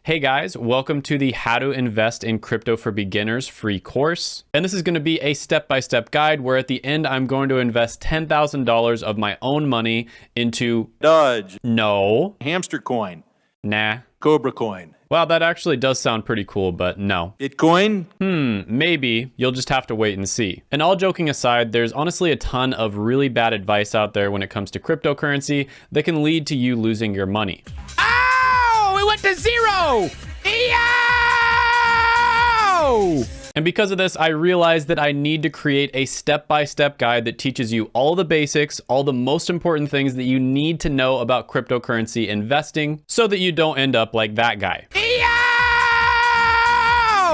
Hey guys, welcome to the How to Invest in Crypto for Beginners free course. And this is going to be a step-by-step guide where at the end I'm going to invest $10,000 of my own money into Dodge, no, Hamster Coin, nah. Cobra Coin, Well, that actually does sound pretty cool, but no. Bitcoin. Maybe. You'll just have to wait and see. And all joking aside, there's honestly a ton of really bad advice out there when it comes to cryptocurrency that can lead to you losing your money. Oh, it went to zero! Yo! And because of this, I realized that I need to create a step-by-step guide that teaches you all the basics, all the most important things that you need to know about cryptocurrency investing so that you don't end up like that guy.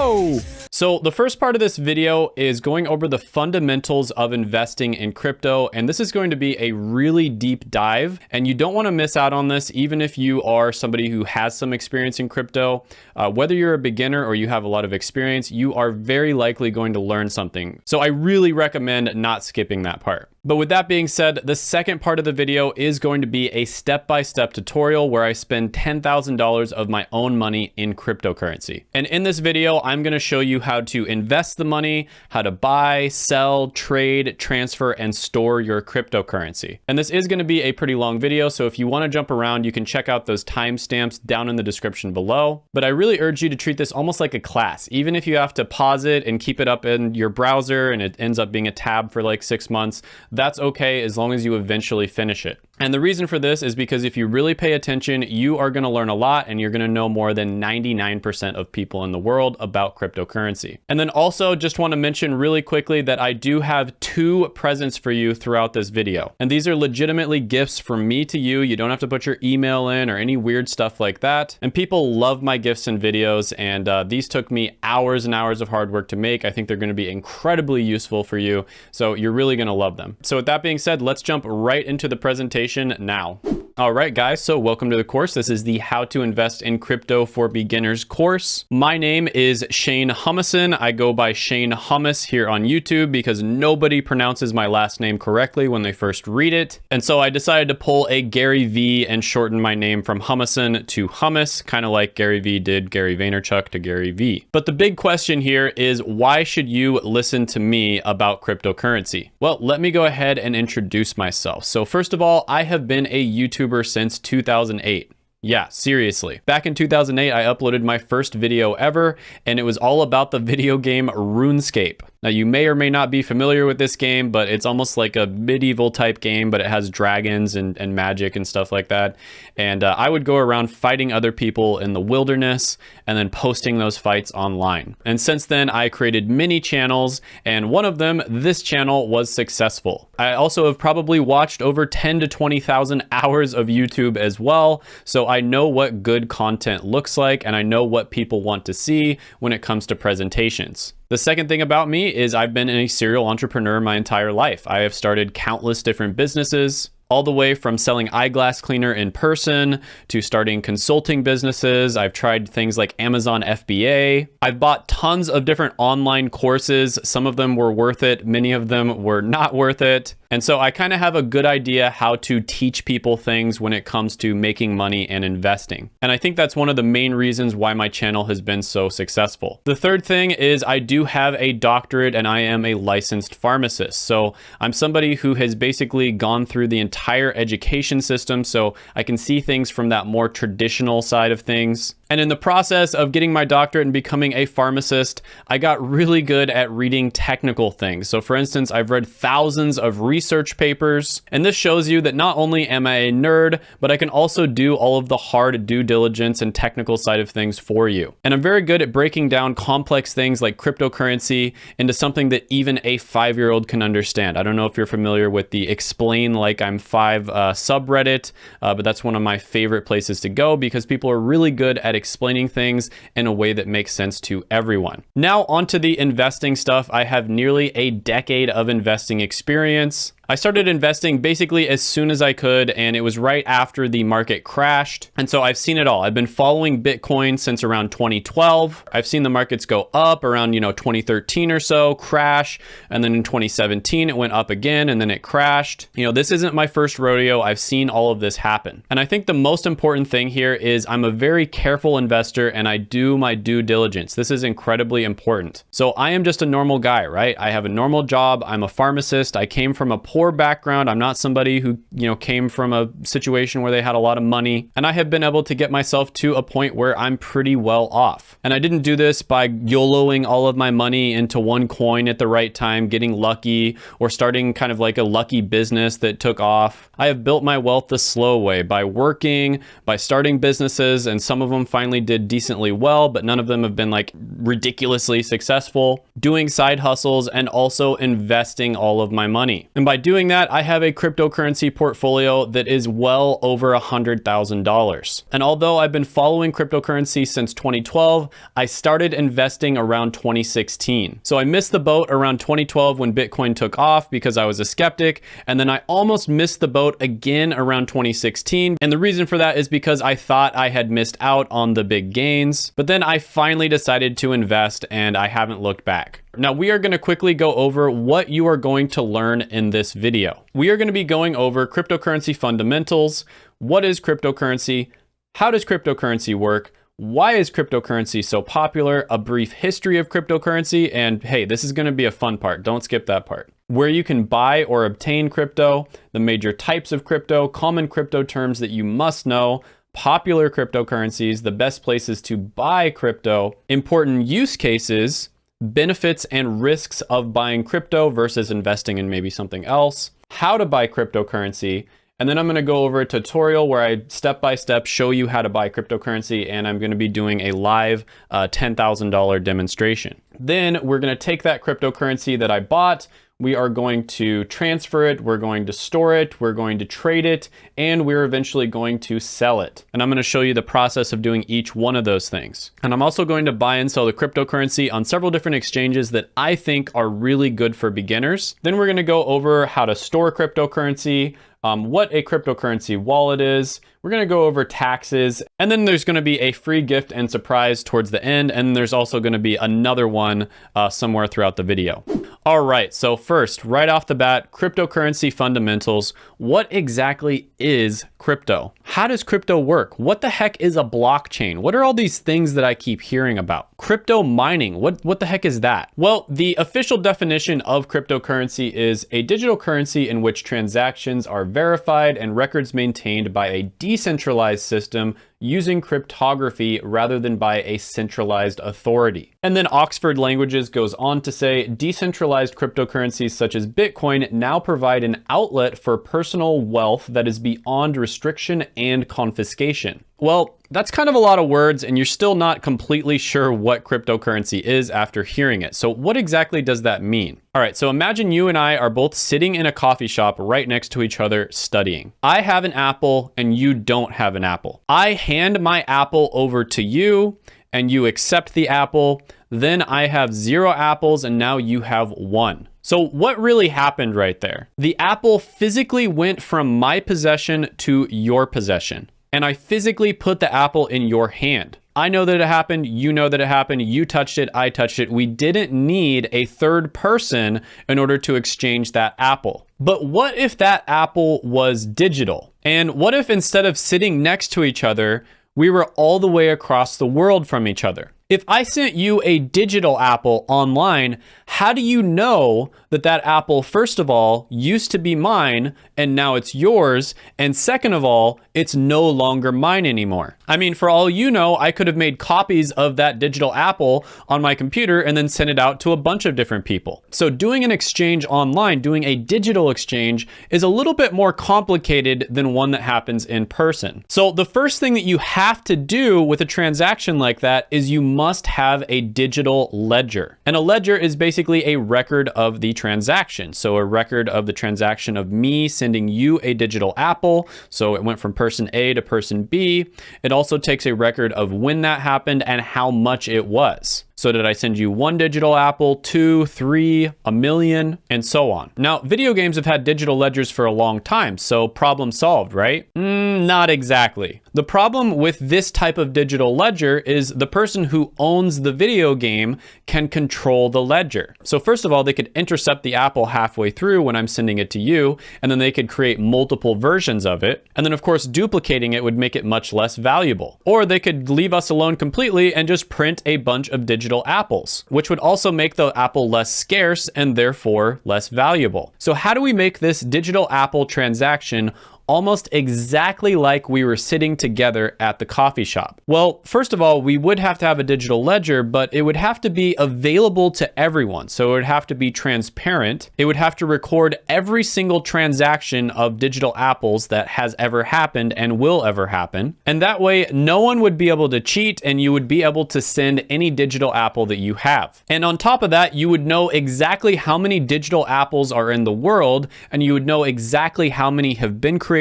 Yo! So the first part of this video is going over the fundamentals of investing in crypto, and this is going to be a really deep dive, and you don't want to miss out on this even if you are somebody who has some experience in crypto. Whether you're a beginner or you have a lot of experience, you are very likely going to learn something. So I really recommend not skipping that part. But with that being said, the second part of the video is going to be a step-by-step tutorial where I spend $10,000 of my own money in cryptocurrency. And in this video, I'm going to show you how to invest the money, how to buy, sell, trade, transfer, and store your cryptocurrency. And this is going to be a pretty long video, so if you want to jump around, you can check out those timestamps down in the description below. But I really urge you to treat this almost like a class. Even if you have to pause it and keep it up in your browser and it ends up being a tab for like 6 months, that's okay as long as you eventually finish it. And the reason for this is because if you really pay attention, you are going to learn a lot and you're going to know more than 99% of people in the world about cryptocurrency. And then also just want to mention really quickly that I do have 2 presents for you throughout this video. And these are legitimately gifts from me to you. You don't have to put your email in or any weird stuff like that. And people love my gifts and videos, and these took me hours and hours of hard work to make. I think they're going to be incredibly useful for you. So you're really going to love them. So with that being said, let's jump right into the presentation now. All right, guys, so welcome to the course. This is the How to Invest in Crypto for Beginners course. My name is Shane Humison. I go by Shane Hummus here on YouTube because nobody pronounces my last name correctly when they first read it. And so I decided to pull a Gary V and shorten my name from Humison to Hummus, kind of like Gary V did Gary Vaynerchuk to Gary V. But the big question here is, why should you listen to me about cryptocurrency? Well, let me go ahead and introduce myself. So first of all, I have been a YouTuber since 2008. Yeah, seriously. Back in 2008, I uploaded my first video ever, and it was all about the video game RuneScape. Now, you may or may not be familiar with this game, but it's almost like a medieval type game, but it has dragons and magic and stuff like that. And I would go around fighting other people in the wilderness and then posting those fights online. And since then, I created many channels, and one of them, this channel, was successful. I also have probably watched over 10 to 20,000 hours of YouTube as well, so I know what good content looks like, and I know what people want to see when it comes to presentations. The second thing about me is I've been a serial entrepreneur my entire life. I have started countless different businesses, all the way from selling eyeglass cleaner in person to starting consulting businesses. I've tried things like Amazon FBA. I've bought tons of different online courses. Some of them were worth it. Many of them were not worth it. And so I kind of have a good idea how to teach people things when it comes to making money and investing. And I think that's one of the main reasons why my channel has been so successful. The third thing is I do have a doctorate and I am a licensed pharmacist. So I'm somebody who has basically gone through the entire education system, so I can see things from that more traditional side of things. And in the process of getting my doctorate and becoming a pharmacist, I got really good at reading technical things. So for instance, I've read thousands of research papers, and this shows you that not only am I a nerd, but I can also do all of the hard due diligence and technical side of things for you. And I'm very good at breaking down complex things like cryptocurrency into something that even a 5-year-old can understand. I don't know if you're familiar with the Explain Like I'm 5 subreddit, but that's one of my favorite places to go because people are really good at explaining things in a way that makes sense to everyone. Now onto the investing stuff. I have nearly a decade of investing experience. I started investing basically as soon as I could, and it was right after the market crashed. And so I've seen it all. I've been following Bitcoin since around 2012. I've seen the markets go up around, 2013 or so, crash. And then in 2017, it went up again and then it crashed. This isn't my first rodeo. I've seen all of this happen. And I think the most important thing here is I'm a very careful investor and I do my due diligence. This is incredibly important. So I am just a normal guy, right? I have a normal job. I'm a pharmacist. I came from a poor background. I'm not somebody who, came from a situation where they had a lot of money. And I have been able to get myself to a point where I'm pretty well off. And I didn't do this by YOLOing all of my money into one coin at the right time, getting lucky, or starting kind of like a lucky business that took off. I have built my wealth the slow way by working, by starting businesses, and some of them finally did decently well, but none of them have been like ridiculously successful, doing side hustles, and also investing all of my money. And by doing that, I have a cryptocurrency portfolio that is well over $100,000. And although I've been following cryptocurrency since 2012, I started investing around 2016. So I missed the boat around 2012 when Bitcoin took off because I was a skeptic, and then I almost missed the boat again around 2016. And the reason for that is because I thought I had missed out on the big gains, but then I finally decided to invest and I haven't looked back. Now we are going to quickly go over what you are going to learn in this video. We are going to be going over cryptocurrency fundamentals. What is cryptocurrency? How does cryptocurrency work? Why is cryptocurrency so popular? A brief history of cryptocurrency. And hey, this is going to be a fun part. Don't skip that part. Where you can buy or obtain crypto, the major types of crypto, common crypto terms that you must know, popular cryptocurrencies, the best places to buy crypto, important use cases, benefits and risks of buying crypto versus investing in maybe something else, how to buy cryptocurrency, and then I'm going to go over a tutorial where I step-by-step show you how to buy cryptocurrency, and I'm going to be doing a live $10,000 demonstration. Then we're going to take that cryptocurrency that I bought, we are going to transfer it, we're going to store it, we're going to trade it, and we're eventually going to sell it. And I'm going to show you the process of doing each one of those things. And I'm also going to buy and sell the cryptocurrency on several different exchanges that I think are really good for beginners. Then we're going to go over how to store cryptocurrency, what a cryptocurrency wallet is. We're going to go over taxes, and then there's going to be a free gift and surprise towards the end, and there's also going to be another one somewhere throughout the video. All right, so first, right off the bat, cryptocurrency fundamentals. What exactly is crypto? How does crypto work? What the heck is a blockchain? What are all these things that I keep hearing about? Crypto mining, what the heck is that? Well, the official definition of cryptocurrency is a digital currency in which transactions are verified and records maintained by a decentralized system using cryptography rather than by a centralized authority. And then Oxford Languages goes on to say, decentralized cryptocurrencies such as Bitcoin now provide an outlet for personal wealth that is beyond restriction and confiscation. Well, that's kind of a lot of words, and you're still not completely sure what cryptocurrency is after hearing it. So what exactly does that mean? All right, so imagine you and I are both sitting in a coffee shop right next to each other studying. I have an apple and you don't have an apple. I hand my apple over to you and you accept the apple. Then I have 0 apples and now you have 1. So what really happened right there? The apple physically went from my possession to your possession. And I physically put the apple in your hand. I know that it happened, you know that it happened, you touched it, I touched it. We didn't need a third person in order to exchange that apple. But what if that apple was digital? And what if instead of sitting next to each other, we were all the way across the world from each other? If I sent you a digital apple online, how do you know that that apple, first of all, used to be mine and now it's yours? And second of all, it's no longer mine anymore. I mean, for all you know, I could have made copies of that digital apple on my computer and then sent it out to a bunch of different people. So doing an exchange online, doing a digital exchange is a little bit more complicated than one that happens in person. So the first thing that you have to do with a transaction like that is you must have a digital ledger. And a ledger is basically a record of the transaction. So a record of the transaction of me sending you a digital apple. So it went from person A to person B. It also takes a record of when that happened and how much it was. So did I send you 1 digital apple, 2, 3, a million, and so on? Now, video games have had digital ledgers for a long time, so problem solved, right? Not exactly. The problem with this type of digital ledger is the person who owns the video game can control the ledger. So first of all, they could intercept the apple halfway through when I'm sending it to you, and then they could create multiple versions of it. And then of course, duplicating it would make it much less valuable. Or they could leave us alone completely and just print a bunch of digital apples, which would also make the apple less scarce and therefore less valuable. So how do we make this digital apple transaction almost exactly like we were sitting together at the coffee shop? Well, first of all, we would have to have a digital ledger, but it would have to be available to everyone. So it would have to be transparent. It would have to record every single transaction of digital apples that has ever happened and will ever happen. And that way, no one would be able to cheat and you would be able to send any digital apple that you have. And on top of that, you would know exactly how many digital apples are in the world, and you would know exactly how many have been created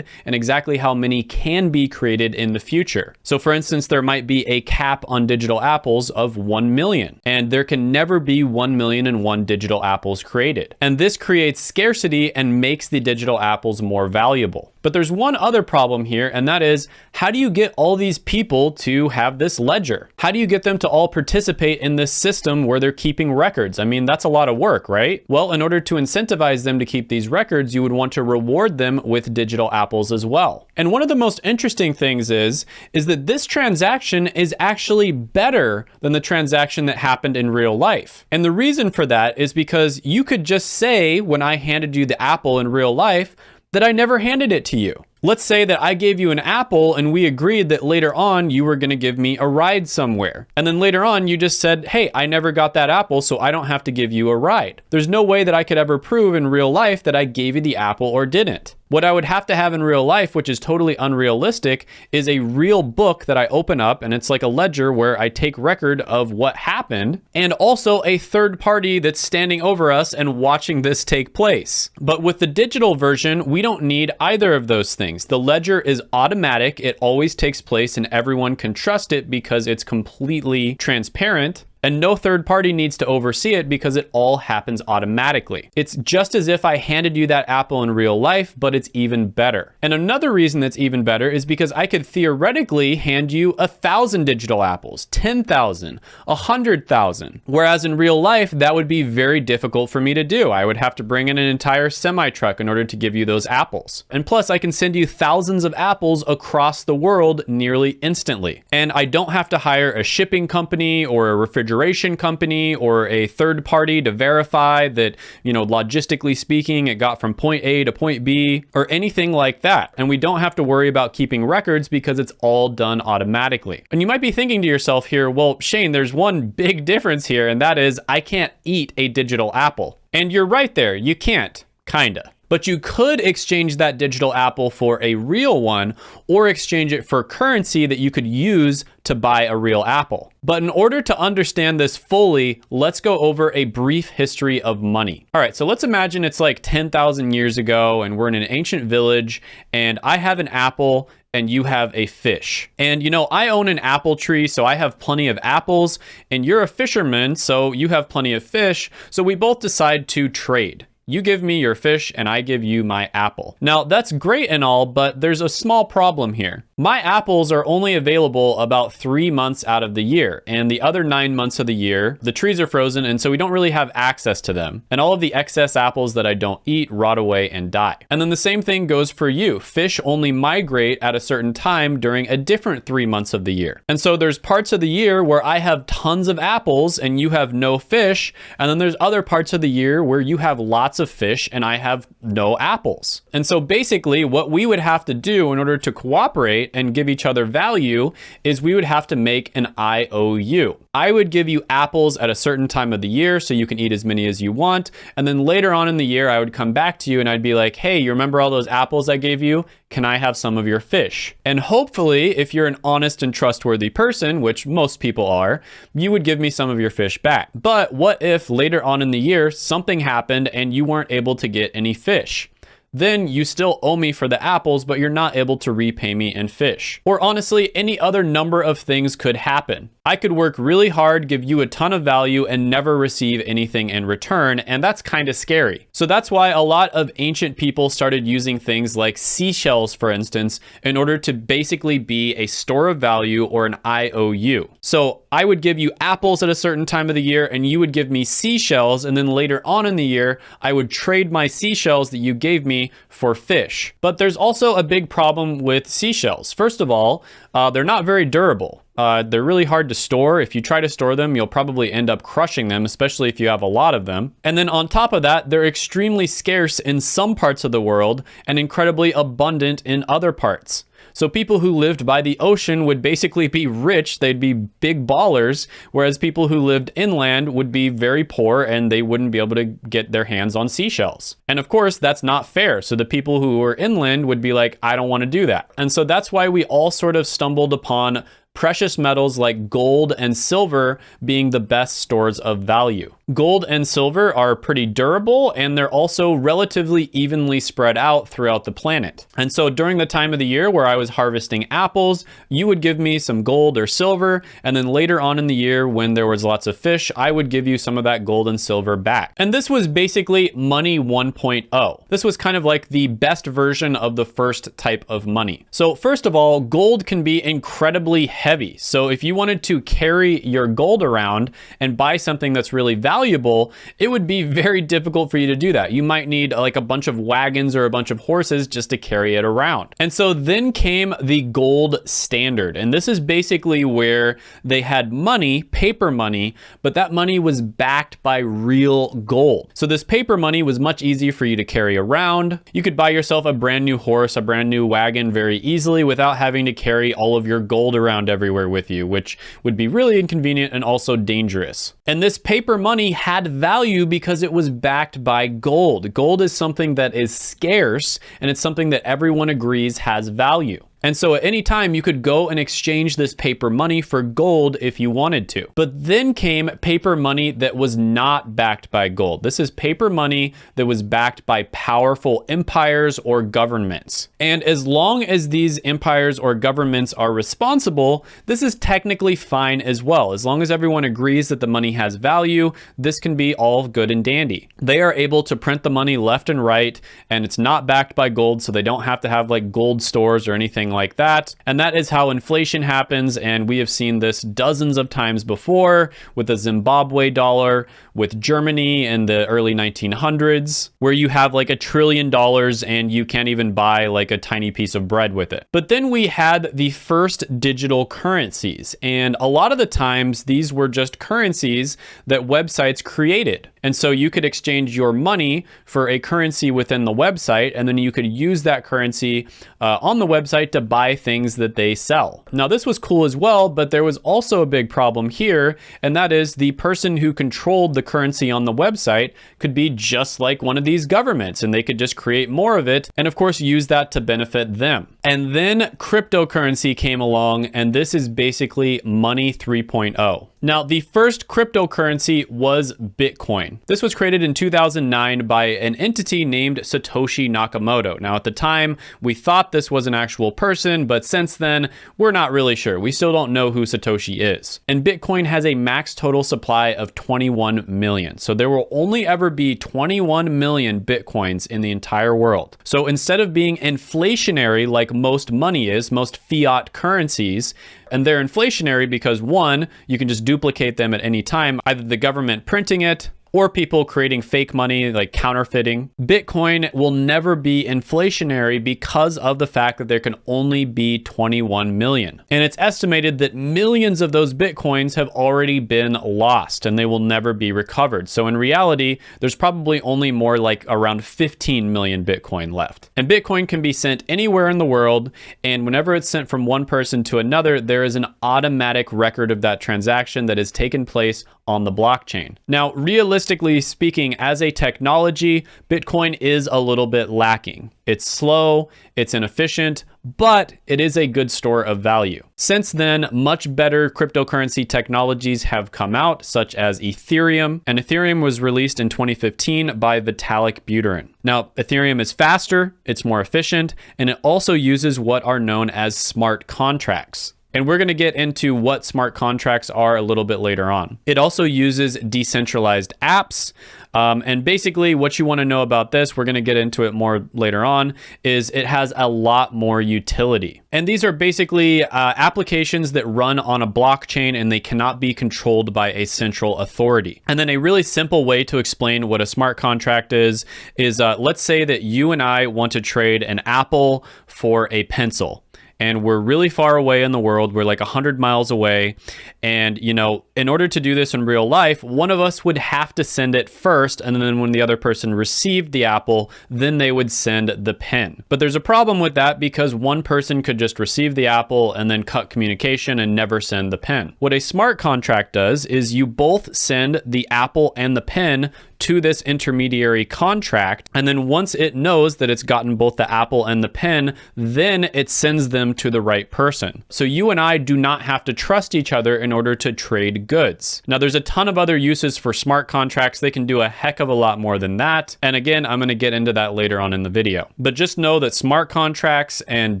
and exactly how many can be created in the future. So for instance, there might be a cap on digital apples of 1 million, and there can never be 1,000,001 digital apples created. And this creates scarcity and makes the digital apples more valuable. But there's one other problem here, and that is, how do you get all these people to have this ledger? How do you get them to all participate in this system where they're keeping records? I mean, that's a lot of work, right? Well, in order to incentivize them to keep these records, you would want to reward them with digital apples as well. And one of the most interesting things is that this transaction is actually better than the transaction that happened in real life. And the reason for that is because you could just say, when I handed you the apple in real life, that I never handed it to you. Let's say that I gave you an apple and we agreed that later on you were going to give me a ride somewhere. And then later on you just said, hey, I never got that apple, so I don't have to give you a ride. There's no way that I could ever prove in real life that I gave you the apple or didn't. What I would have to have in real life, which is totally unrealistic, is a real book that I open up, and it's like a ledger where I take record of what happened, and also a third party that's standing over us and watching this take place. But with the digital version, we don't need either of those things. The ledger is automatic. It always takes place and everyone can trust it because it's completely transparent. And no third party needs to oversee it because it all happens automatically. It's just as if I handed you that apple in real life, but it's even better. And another reason that's even better is because I could theoretically hand you 1,000 digital apples, 10,000, 100,000. Whereas in real life, that would be very difficult for me to do. I would have to bring in an entire semi-truck in order to give you those apples. And plus, I can send you thousands of apples across the world nearly instantly. And I don't have to hire a shipping company or a refrigeration company or a third party to verify that, logistically speaking, it got from point A to point B or anything like that. And we don't have to worry about keeping records because it's all done automatically. And you might be thinking to yourself here, well, Shane, there's one big difference here, and that is I can't eat a digital apple. And you're right there, you can't, kinda. But you could exchange that digital apple for a real one or exchange it for currency that you could use to buy a real apple. But in order to understand this fully, let's go over a brief history of money. All right, so let's imagine it's like 10,000 years ago and we're in an ancient village and I have an apple and you have a fish. And I own an apple tree, so I have plenty of apples, and you're a fisherman, so you have plenty of fish. So we both decide to trade. You give me your fish and I give you my apple. Now that's great and all, but there's a small problem here. My apples are only available about 3 months out of the year, and the other 9 months of the year, the trees are frozen, and so we don't really have access to them. And all of the excess apples that I don't eat rot away and die. And then the same thing goes for you. Fish only migrate at a certain time during a different 3 months of the year. And so there's parts of the year where I have tons of apples and you have no fish, and then there's other parts of the year where you have lots of fish and I have no apples. And so basically what we would have to do in order to cooperate and give each other value is we would have to make an IOU. I would give you apples at a certain time of the year so you can eat as many as you want. And then later on in the year, I would come back to you and I'd be like, hey, you remember all those apples I gave you? Can I have some of your fish? And hopefully, if you're an honest and trustworthy person, which most people are, you would give me some of your fish back. But what if later on in the year, something happened and you weren't able to get any fish? then you still owe me for the apples, but you're not able to repay me in fish. Or honestly, any other number of things could happen. I could work really hard, give you a ton of value, and never receive anything in return, and that's kind of scary. So that's why a lot of ancient people started using things like seashells, for instance, in order to basically be a store of value or an IOU. So I would give you apples at a certain time of the year, and you would give me seashells, and then later on in the year, I would trade my seashells that you gave me for fish. But there's also a big problem with seashells. First of all, they're not very durable. They're really hard to store. If you try to store them, you'll probably end up crushing them, especially if you have a lot of them. And then on top of that, they're extremely scarce in some parts of the world and incredibly abundant in other parts. So people who lived by the ocean would basically be rich, they'd be big ballers, whereas people who lived inland would be very poor and they wouldn't be able to get their hands on seashells. And of course, that's not fair. So the people who were inland would be like, I don't want to do that. And so that's why we all sort of stumbled upon precious metals like gold and silver being the best stores of value. Gold and silver are pretty durable, and they're also relatively evenly spread out throughout the planet. And so during the time of the year where I was harvesting apples, you would give me some gold or silver, and then later on in the year when there was lots of fish, I would give you some of that gold and silver back. And this was basically money 1.0. This was kind of like the best version of the first type of money. So first of all, gold can be incredibly heavy. So if you wanted to carry your gold around and buy something that's really valuable, it would be very difficult for you to do that. You might need like a bunch of wagons or a bunch of horses just to carry it around. And so then came the gold standard. And this is basically where they had money, paper money, but that money was backed by real gold. So this paper money was much easier for you to carry around. You could buy yourself a brand new horse, a brand new wagon very easily without having to carry all of your gold around everywhere with you, which would be really inconvenient and also dangerous. And this paper money had value because it was backed by gold. Gold is something that is scarce, and it's something that everyone agrees has value. And so at any time you could go and exchange this paper money for gold if you wanted to. But then came paper money that was not backed by gold. This is paper money that was backed by powerful empires or governments. And as long as these empires or governments are responsible, this is technically fine as well. As long as everyone agrees that the money has value, this can be all good and dandy. They are able to print the money left and right, and it's not backed by gold, so they don't have to have like gold stores or anything like that. And that is how inflation happens, and we have seen this dozens of times before with the Zimbabwe dollar, with Germany in the early 1900s, where you have like $1 trillion and you can't even buy like a tiny piece of bread with it. But then we had the first digital currencies, and a lot of the times these were just currencies that websites created. And so you could exchange your money for a currency within the website, and then you could use that currency on the website to buy things that they sell. Now, this was cool as well, but there was also a big problem here, and that is the person who controlled the currency on the website could be just like one of these governments, and they could just create more of it, and of course use that to benefit them. And then cryptocurrency came along, and this is basically money 3.0. Now, the first cryptocurrency was Bitcoin. This was created in 2009 by an entity named Satoshi Nakamoto. Now, at the time, we thought this was an actual person, but since then, we're not really sure. We still don't know who Satoshi is. And Bitcoin has a max total supply of 21 million. So there will only ever be 21 million Bitcoins in the entire world. So instead of being inflationary like most money is, most fiat currencies, and they're inflationary because one, you can just duplicate them at any time, either the government printing it or people creating fake money like counterfeiting. Bitcoin will never be inflationary because of the fact that there can only be 21 million. And it's estimated that millions of those Bitcoins have already been lost and they will never be recovered. So in reality, there's probably only more like around 15 million Bitcoin left. And Bitcoin can be sent anywhere in the world, and whenever it's sent from one person to another, there is an automatic record of that transaction that has taken place on the blockchain. Now, realistically, realistically speaking, as a technology, Bitcoin is a little bit lacking. It's slow, it's inefficient, but it is a good store of value. Since then, much better cryptocurrency technologies have come out, such as Ethereum, and Ethereum was released in 2015 by Vitalik Buterin. Now, Ethereum is faster, it's more efficient, and it also uses what are known as smart contracts. And we're going to get into what smart contracts are a little bit later on. It also uses decentralized apps. And basically what you want to know about this, we're going to get into it more later on, is it has a lot more utility. And these are basically applications that run on a blockchain and they cannot be controlled by a central authority. And then a really simple way to explain what a smart contract is let's say that you and I want to trade an apple for a pencil. And we're really far away in the world. We're like 100 miles away. And, you know, in order to do this in real life, one of us would have to send it first. And then when the other person received the apple, then they would send the pen. But there's a problem with that because one person could just receive the apple and then cut communication and never send the pen. What a smart contract does is you both send the apple and the pen to this intermediary contract. And then once it knows that it's gotten both the apple and the pen, then it sends them to the right person. So you and I do not have to trust each other in order to trade goods. Now, there's a ton of other uses for smart contracts. They can do a heck of a lot more than that. And again, I'm going to get into that later on in the video. But just know that smart contracts and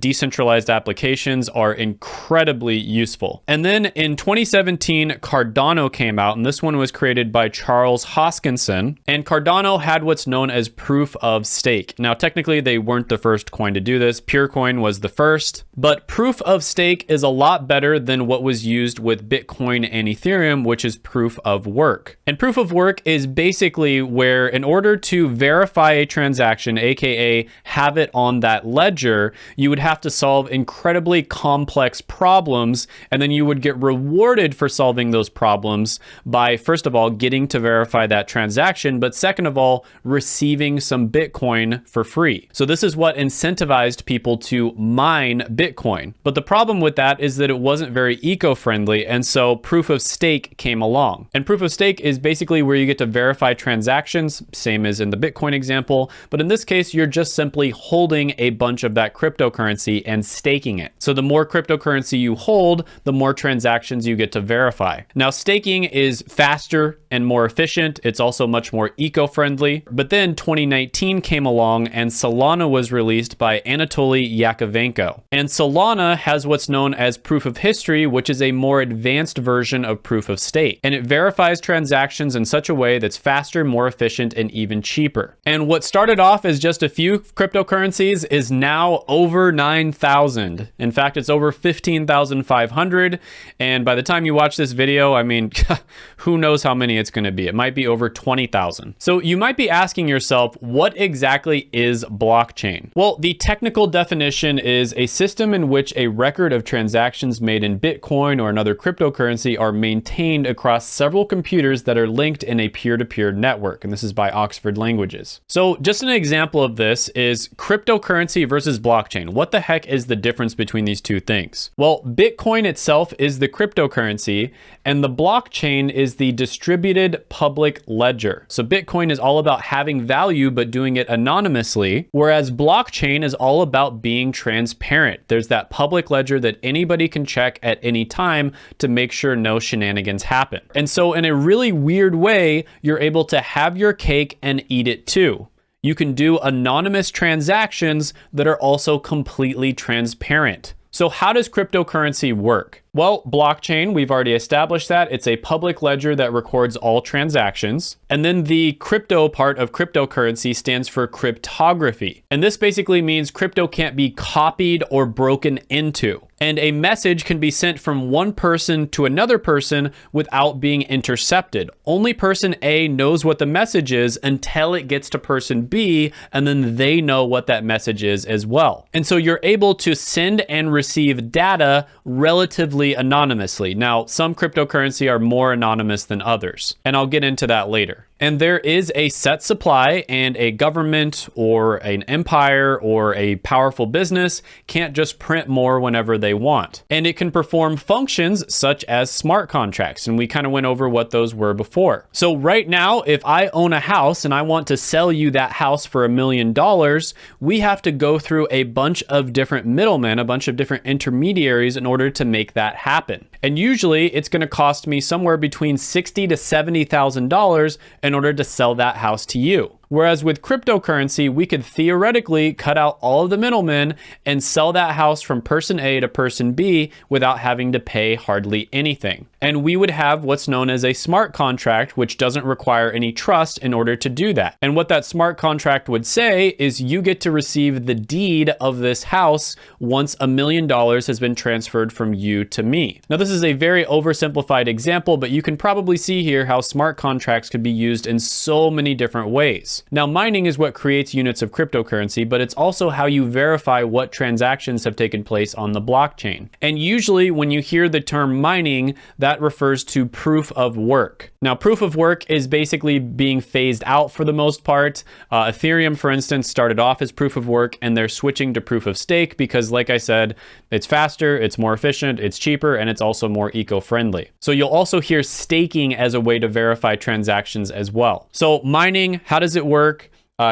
decentralized applications are incredibly useful. And then in 2017, Cardano came out, and this one was created by Charles Hoskinson. And Cardano had what's known as proof of stake. Now, technically, they weren't the first coin to do this. Purecoin was the first, but proof of stake is a lot better than what was used with Bitcoin and Ethereum, which is proof of work. And proof of work is basically where in order to verify a transaction, aka have it on that ledger, you would have to solve incredibly complex problems, and then you would get rewarded for solving those problems by, first of all, getting to verify that transaction, but second of all, receiving some Bitcoin for free. So this is what incentivized people to mine Bitcoin. But the problem with that is that it wasn't very eco-friendly, and so proof of stake came along. And proof of stake is basically where you get to verify transactions, same as in the Bitcoin example, but in this case, you're just simply holding a bunch of that cryptocurrency and staking it. So the more cryptocurrency you hold, the more transactions you get to verify. Now, staking is faster and more efficient. It's also much more eco-friendly. But then 2019 came along and Solana was released by Anatoly Yakovenko. And Solana has what's known as proof of history, which is a more advanced version of proof of stake. And it verifies transactions in such a way that's faster, more efficient, and even cheaper. And what started off as just a few cryptocurrencies is now over 9,000. In fact, it's over 15,500. And by the time you watch this video, I mean, who knows how many it's going to be. It might be over 20,000. So you might be asking yourself, what exactly is blockchain? Well, the technical definition is a system in which a record of transactions made in Bitcoin or another cryptocurrency are maintained across several computers that are linked in a peer-to-peer network. And this is by Oxford Languages. So just an example of this is cryptocurrency versus blockchain. What the heck is the difference between these two things? Well, Bitcoin itself is the cryptocurrency, and the blockchain is the distributed public ledger. So Bitcoin is all about having value, but doing it anonymously, whereas blockchain is all about being transparent. There's that public ledger that anybody can check at any time to make sure no shenanigans happen. And so in a really weird way, you're able to have your cake and eat it too. You can do anonymous transactions that are also completely transparent. So how does cryptocurrency work? Well, blockchain, we've already established that. It's a public ledger that records all transactions. And then the crypto part of cryptocurrency stands for cryptography. And this basically means crypto can't be copied or broken into. And a message can be sent from one person to another person without being intercepted. Only person A knows what the message is until it gets to person B, and then they know what that message is as well. And so you're able to send and receive data relatively anonymously. Now, some cryptocurrency are more anonymous than others, and I'll get into that later. And there is a set supply, and a government or an empire or a powerful business can't just print more whenever they want. And it can perform functions such as smart contracts. And we kind of went over what those were before. So right now, if I own a house and I want to sell you that house for $1 million, we have to go through a bunch of different middlemen, a bunch of different intermediaries in order to make that happen. And usually it's going to cost me somewhere between $60,000 to $70,000 in order to sell that house to you. Whereas with cryptocurrency, we could theoretically cut out all of the middlemen and sell that house from person A to person B without having to pay hardly anything. And we would have what's known as a smart contract, which doesn't require any trust in order to do that. And what that smart contract would say is you get to receive the deed of this house once $1 million has been transferred from you to me. Now, this is a very oversimplified example, but you can probably see here how smart contracts could be used in so many different ways. Now, mining is what creates units of cryptocurrency, but it's also how you verify what transactions have taken place on the blockchain. And usually when you hear the term mining, that refers to proof of work. Now, proof of work is basically being phased out for the most part. Ethereum, for instance, started off as proof of work, and they're switching to proof of stake because, like I said, it's faster, it's more efficient, it's cheaper, and it's also more eco-friendly. So you'll also hear staking as a way to verify transactions as well. So mining, how does it work?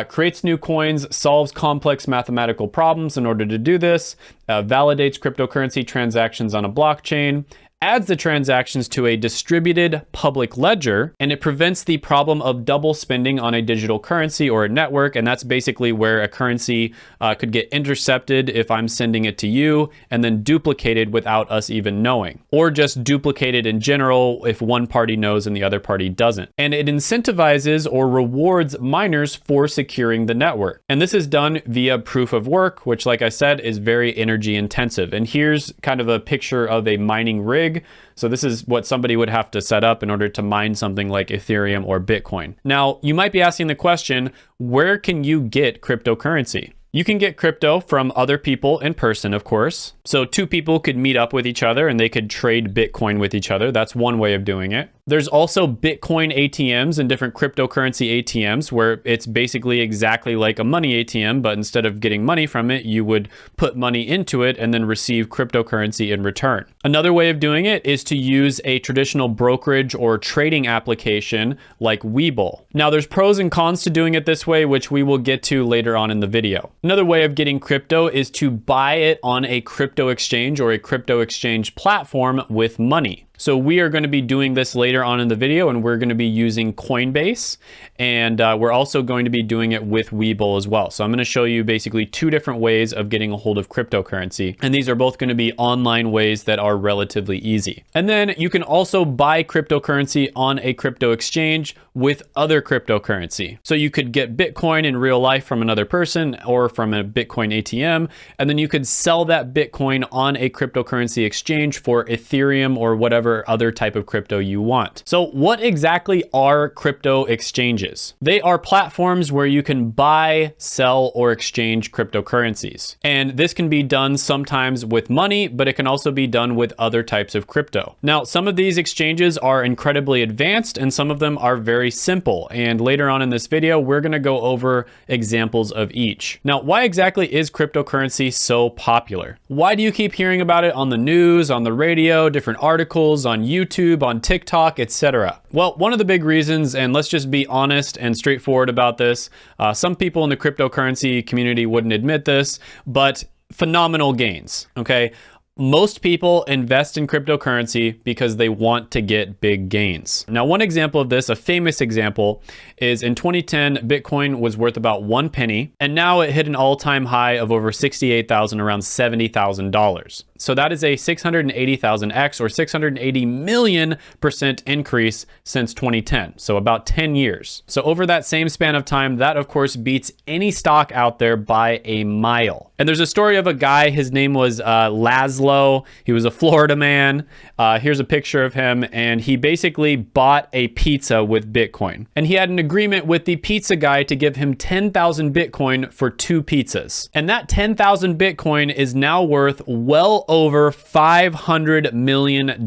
Creates new coins, solves complex mathematical problems in order to do this, validates cryptocurrency transactions on a blockchain, adds the transactions to a distributed public ledger, and it prevents the problem of double spending on a digital currency or a network. And that's basically where a currency could get intercepted if I'm sending it to you, and then duplicated without us even knowing, or just duplicated in general if one party knows and the other party doesn't. And it incentivizes or rewards miners for securing the network. And this is done via proof of work, which, like I said, is very energy intensive. And here's kind of a picture of a mining rig. So this is what somebody would have to set up in order to mine something like Ethereum or Bitcoin. Now, you might be asking the question, where can you get cryptocurrency? You can get crypto from other people in person, of course. So two people could meet up with each other and they could trade Bitcoin with each other. That's one way of doing it. There's also Bitcoin ATMs and different cryptocurrency ATMs where it's basically exactly like a money ATM, but instead of getting money from it, you would put money into it and then receive cryptocurrency in return. Another way of doing it is to use a traditional brokerage or trading application like Webull. Now, there's pros and cons to doing it this way, which we will get to later on in the video. Another way of getting crypto is to buy it on a crypto exchange or a crypto exchange platform with money. So we are going to be doing this later on in the video, and we're going to be using Coinbase, and we're also going to be doing it with Webull as well. So I'm going to show you basically two different ways of getting a hold of cryptocurrency, and these are both going to be online ways that are relatively easy. And then you can also buy cryptocurrency on a crypto exchange with other cryptocurrency. So you could get Bitcoin in real life from another person or from a Bitcoin ATM, and then you could sell that Bitcoin on a cryptocurrency exchange for Ethereum or whatever other type of crypto you want. So what exactly are crypto exchanges? They are platforms where you can buy, sell, or exchange cryptocurrencies. And this can be done sometimes with money, but it can also be done with other types of crypto. Now, some of these exchanges are incredibly advanced and some of them are very simple. And later on in this video, we're going to go over examples of each. Now, why exactly is cryptocurrency so popular? Why do you keep hearing about it on the news, on the radio, different articles, on YouTube, on TikTok, etc.? Well, one of the big reasons, and let's just be honest and straightforward about this, some people in the cryptocurrency community wouldn't admit this, but phenomenal gains, okay? Most people invest in cryptocurrency because they want to get big gains. Now, one example of this, a famous example, is in 2010, Bitcoin was worth about 1 penny, and now it hit an all-time high of over 68,000, around $70,000. So that is a 680,000x or 680 million% increase since 2010. So about 10 years. So over that same span of time, that of course beats any stock out there by a mile. And there's a story of a guy, his name was Laszlo. He was a Florida man. Here's a picture of him, and he basically bought a pizza with Bitcoin. And he had an agreement with the pizza guy to give him 10,000 Bitcoin for 2 pizzas. And that 10,000 Bitcoin is now worth well over $500 million.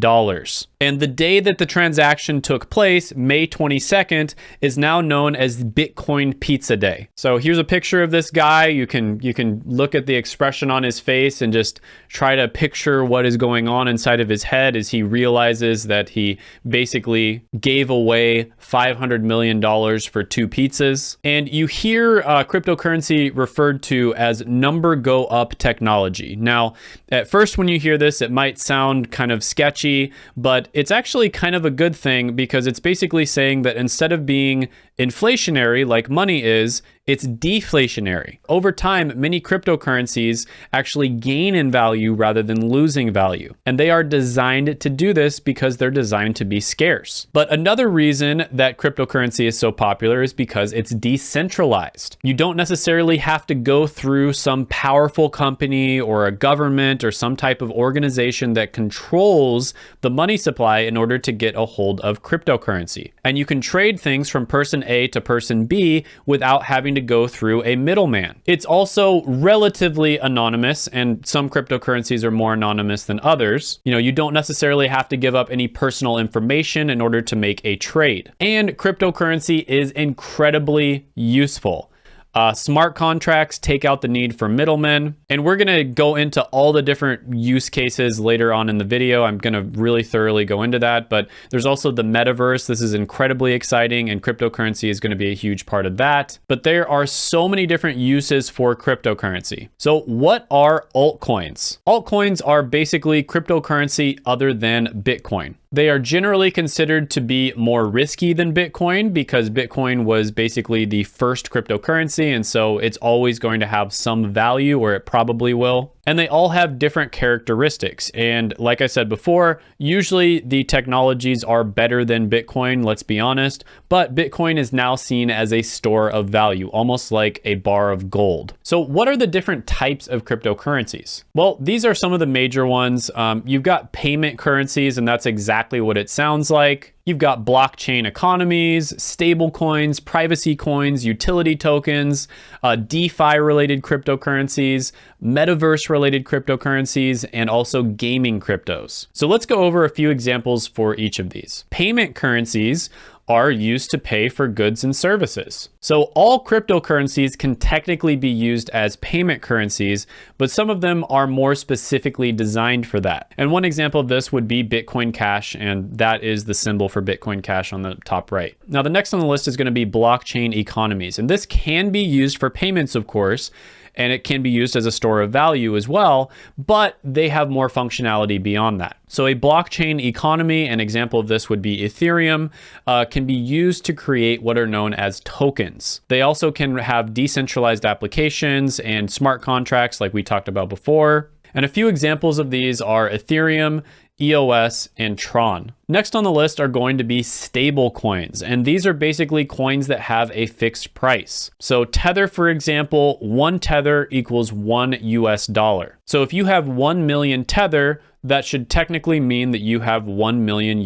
And the day that the transaction took place, May 22nd, is now known as Bitcoin Pizza Day. So here's a picture of this guy. You can look at the expression on his face and just try to picture what is going on inside of his head as he realizes that he basically gave away $500 million for 2 pizzas. And you hear cryptocurrency referred to as number go up technology. Now, at first when you hear this, it might sound kind of sketchy, but it's actually kind of a good thing because it's basically saying that instead of being inflationary like money is, it's deflationary. Over time, many cryptocurrencies actually gain in value rather than losing value. And they are designed to do this because they're designed to be scarce. But another reason that cryptocurrency is so popular is because it's decentralized. You don't necessarily have to go through some powerful company or a government or some type of organization that controls the money supply in order to get a hold of cryptocurrency. And you can trade things from person A to person B without having to go through a middleman. It's also relatively anonymous, and some cryptocurrencies are more anonymous than others. You don't necessarily have to give up any personal information in order to make a trade. And cryptocurrency is incredibly useful. Smart contracts take out the need for middlemen, and we're going to go into all the different use cases later on in the video. I'm going to really thoroughly go into that, but there's also the metaverse. This is incredibly exciting, and cryptocurrency is going to be a huge part of that. But there are so many different uses for cryptocurrency. So what are altcoins? Altcoins are basically cryptocurrency other than Bitcoin. They are generally considered to be more risky than Bitcoin because Bitcoin was basically the first cryptocurrency, and so it's always going to have some value, or it probably will. And they all have different characteristics. And like I said before, usually the technologies are better than Bitcoin, let's be honest, but Bitcoin is now seen as a store of value, almost like a bar of gold. So what are the different types of cryptocurrencies? Well, these are some of the major ones. You've got payment currencies, and that's exactly what it sounds like. You've got blockchain economies, stable coins, privacy coins, utility tokens, DeFi related cryptocurrencies, metaverse related cryptocurrencies, and also gaming cryptos. So let's go over a few examples for each of these. Payment currencies are used to pay for goods and services. So all cryptocurrencies can technically be used as payment currencies, but some of them are more specifically designed for that. And one example of this would be Bitcoin Cash, and that is the symbol for Bitcoin Cash on the top right. Now, the next on the list is going to be blockchain economies, and this can be used for payments, of course, and it can be used as a store of value as well, but they have more functionality beyond that. So a blockchain economy, an example of this would be Ethereum, can be used to create what are known as tokens. They also can have decentralized applications and smart contracts like we talked about before. And a few examples of these are Ethereum, EOS, and Tron. Next on the list are going to be stable coins, and these are basically coins that have a fixed price. So Tether, for example, 1 Tether equals $1. So if you have 1 million Tether, that should technically mean that you have $1 million.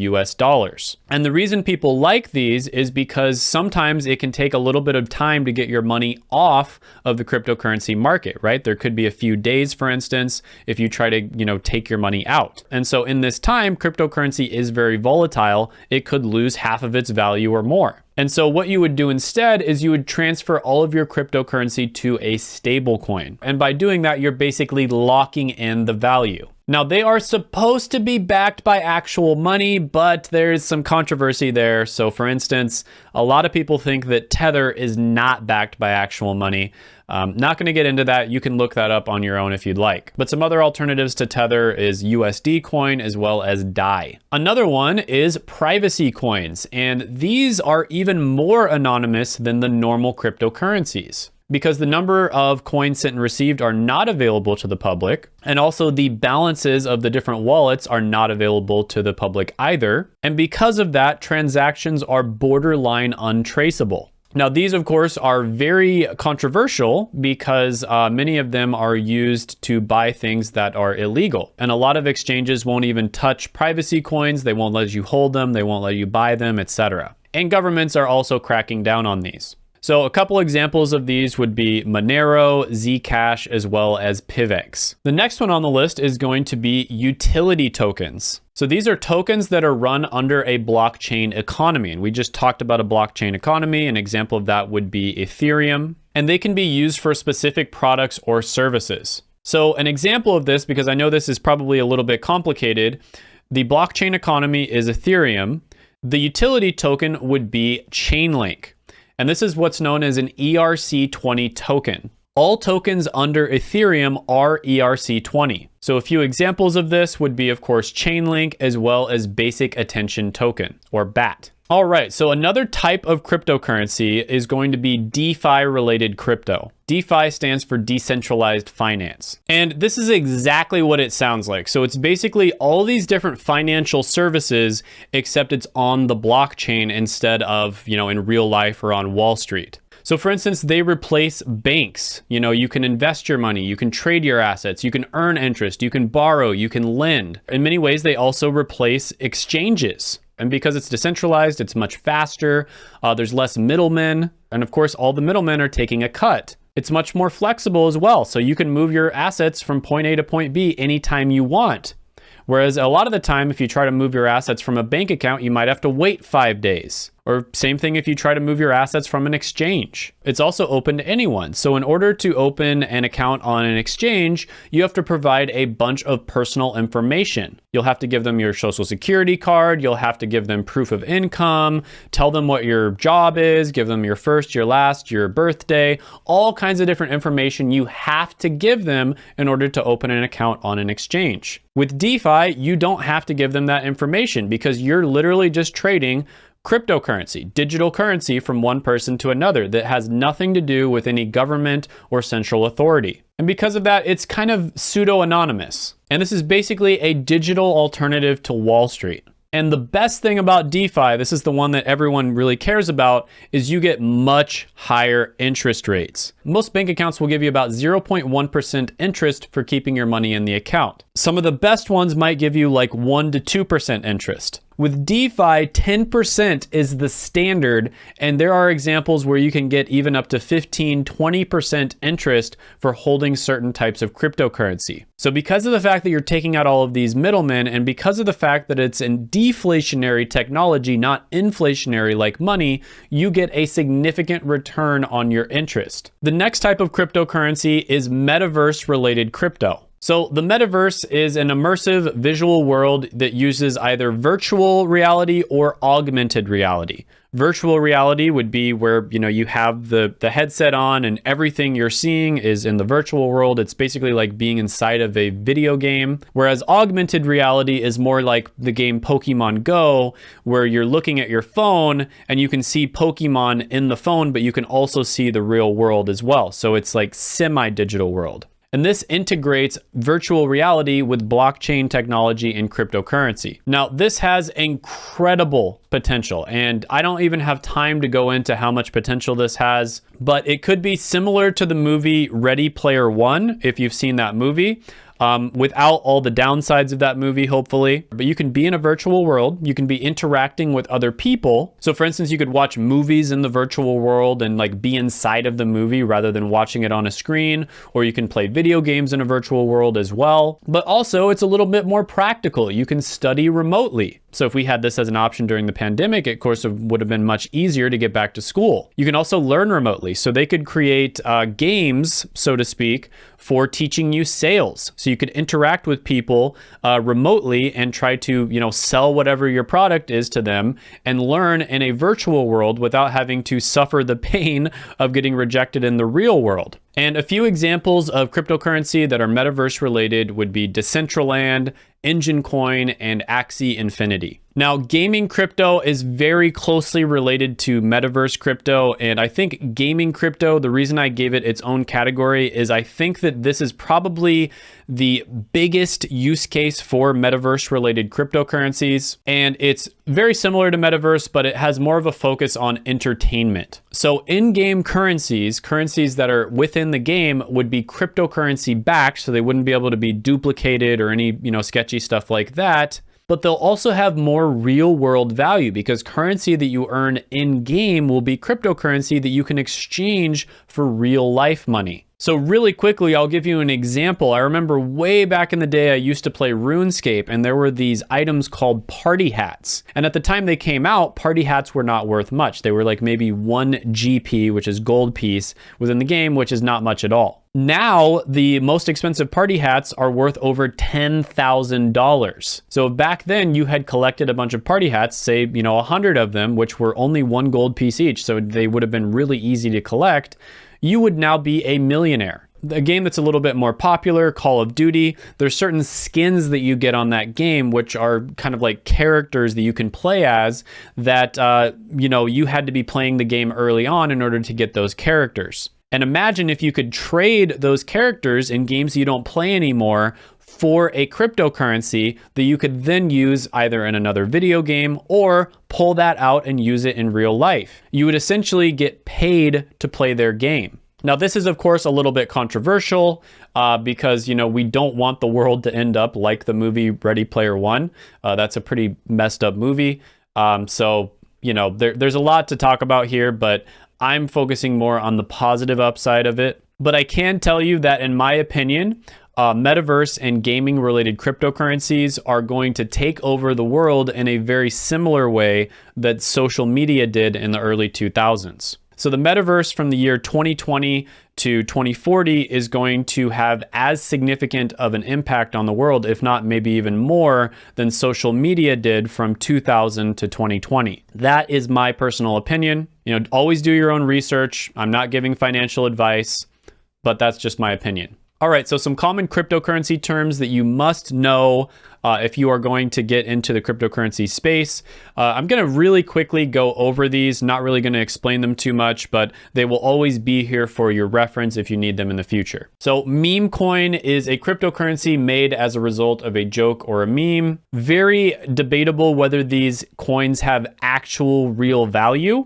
And the reason people like these is because sometimes it can take a little bit of time to get your money off of the cryptocurrency market, right? There could be a few days, for instance, if you try to, take your money out. And so in this time, cryptocurrency is very volatile. It could lose half of its value or more. And so what you would do instead is you would transfer all of your cryptocurrency to a stable coin. And by doing that, you're basically locking in the value. Now, they are supposed to be backed by actual money, but there's some controversy there. So for instance, a lot of people think that Tether is not backed by actual money. Not going to get into that. You can look that up on your own if you'd like. But some other alternatives to Tether is USD coin as well as DAI. Another one is privacy coins, and these are even more anonymous than the normal cryptocurrencies, because the number of coins sent and received are not available to the public. And also the balances of the different wallets are not available to the public either. And because of that, transactions are borderline untraceable. Now, these, of course, are very controversial because many of them are used to buy things that are illegal. And a lot of exchanges won't even touch privacy coins. They won't let you hold them. They won't let you buy them, etc. And governments are also cracking down on these. So a couple examples of these would be Monero, Zcash, as well as PivX. The next one on the list is going to be utility tokens. So these are tokens that are run under a blockchain economy. And we just talked about a blockchain economy. An example of that would be Ethereum. And they can be used for specific products or services. So an example of this, because I know this is probably a little bit complicated, the blockchain economy is Ethereum. The utility token would be Chainlink. And this is what's known as an ERC20 token. All tokens under Ethereum are ERC20. So a few examples of this would be, of course, Chainlink, as well as Basic Attention Token, or BAT. All right, so another type of cryptocurrency is going to be DeFi-related crypto. DeFi stands for decentralized finance. And this is exactly what it sounds like. So it's basically all these different financial services, except it's on the blockchain instead of, in real life or on Wall Street. So for instance, they replace banks. You can invest your money, you can trade your assets, you can earn interest, you can borrow, you can lend. In many ways, they also replace exchanges. And because it's decentralized, it's much faster. There's less middlemen. And of course, all the middlemen are taking a cut. It's much more flexible as well. So you can move your assets from point A to point B anytime you want. Whereas a lot of the time, if you try to move your assets from a bank account, you might have to wait 5 days. Or same thing if you try to move your assets from an exchange. It's also open to anyone. So in order to open an account on an exchange, you have to provide a bunch of personal information. You'll have to give them your social security card. You'll have to give them proof of income, tell them what your job is, give them your first, your last, your birthday, all kinds of different information you have to give them in order to open an account on an exchange. With DeFi, you don't have to give them that information because you're literally just trading cryptocurrency, digital currency from one person to another that has nothing to do with any government or central authority. And because of that, it's kind of pseudo-anonymous. And this is basically a digital alternative to Wall Street. And the best thing about DeFi, this is the one that everyone really cares about, is you get much higher interest rates. Most bank accounts will give you about 0.1% interest for keeping your money in the account. Some of the best ones might give you like 1 to 2% interest. With DeFi, 10% is the standard, and there are examples where you can get even up to 15, 20% interest for holding certain types of cryptocurrency. So because of the fact that you're taking out all of these middlemen, and because of the fact that it's in deflationary technology, not inflationary like money, you get a significant return on your interest. The next type of cryptocurrency is metaverse-related crypto. So the metaverse is an immersive visual world that uses either virtual reality or augmented reality. Virtual reality would be where, you have the headset on and everything you're seeing is in the virtual world. It's basically like being inside of a video game. Whereas augmented reality is more like the game Pokemon Go, where you're looking at your phone and you can see Pokemon in the phone, but you can also see the real world as well. So it's like semi-digital world. And this integrates virtual reality with blockchain technology and cryptocurrency. Now, this has incredible potential, and I don't even have time to go into how much potential this has, but it could be similar to the movie Ready Player One, if you've seen that movie. Without all the downsides of that movie, hopefully. But you can be in a virtual world. You can be interacting with other people. So for instance, you could watch movies in the virtual world and like be inside of the movie rather than watching it on a screen. Or you can play video games in a virtual world as well. But also it's a little bit more practical. You can study remotely. So if we had this as an option during the pandemic, it of course would have been much easier to get back to school. You can also learn remotely. So they could create games, so to speak, for teaching you sales. So you could interact with people remotely and try to, sell whatever your product is to them and learn in a virtual world without having to suffer the pain of getting rejected in the real world. And a few examples of cryptocurrency that are metaverse related would be Decentraland, Engine Coin, and Axie Infinity. Now, gaming crypto is very closely related to metaverse crypto, and I think gaming crypto, the reason I gave it its own category is I think that this is probably the biggest use case for metaverse related cryptocurrencies, and it's very similar to metaverse, but it has more of a focus on entertainment. So in-game currencies that are within the game would be cryptocurrency backed, so they wouldn't be able to be duplicated or any, sketchy stuff like that. but they'll also have more real world value because currency that you earn in game will be cryptocurrency that you can exchange for real life money. So really quickly, I'll give you an example. I remember way back in the day, I used to play RuneScape and there were these items called party hats. And at the time they came out, party hats were not worth much. They were like maybe 1 GP, which is gold piece within the game, which is not much at all. Now, the most expensive party hats are worth over $10,000. So back then you had collected a bunch of party hats, say, 100 of them, which were only 1 gold piece each. So they would have been really easy to collect. You would now be a millionaire. A game that's a little bit more popular, Call of Duty, there's certain skins that you get on that game, which are kind of like characters that you can play as that, you had to be playing the game early on in order to get those characters. And imagine if you could trade those characters in games you don't play anymore for a cryptocurrency that you could then use either in another video game or pull that out and use it in real life. You would essentially get paid to play their game. Now, this is, of course, a little bit controversial because, we don't want the world to end up like the movie Ready Player One. That's a pretty messed up movie. There's a lot to talk about here, but I'm focusing more on the positive upside of it. But I can tell you that, in my opinion, metaverse and gaming related cryptocurrencies are going to take over the world in a very similar way that social media did in the early 2000s. So the metaverse from the year 2020 to 2040 is going to have as significant of an impact on the world, if not maybe even more, than social media did from 2000 to 2020. That is my personal opinion. Always do your own research. I'm not giving financial advice, but that's just my opinion. All right, so some common cryptocurrency terms that you must know if you are going to get into the cryptocurrency space. I'm going to really quickly go over these, not really going to explain them too much, but they will always be here for your reference if you need them in the future. So meme coin is a cryptocurrency made as a result of a joke or a meme. Very debatable whether these coins have actual real value.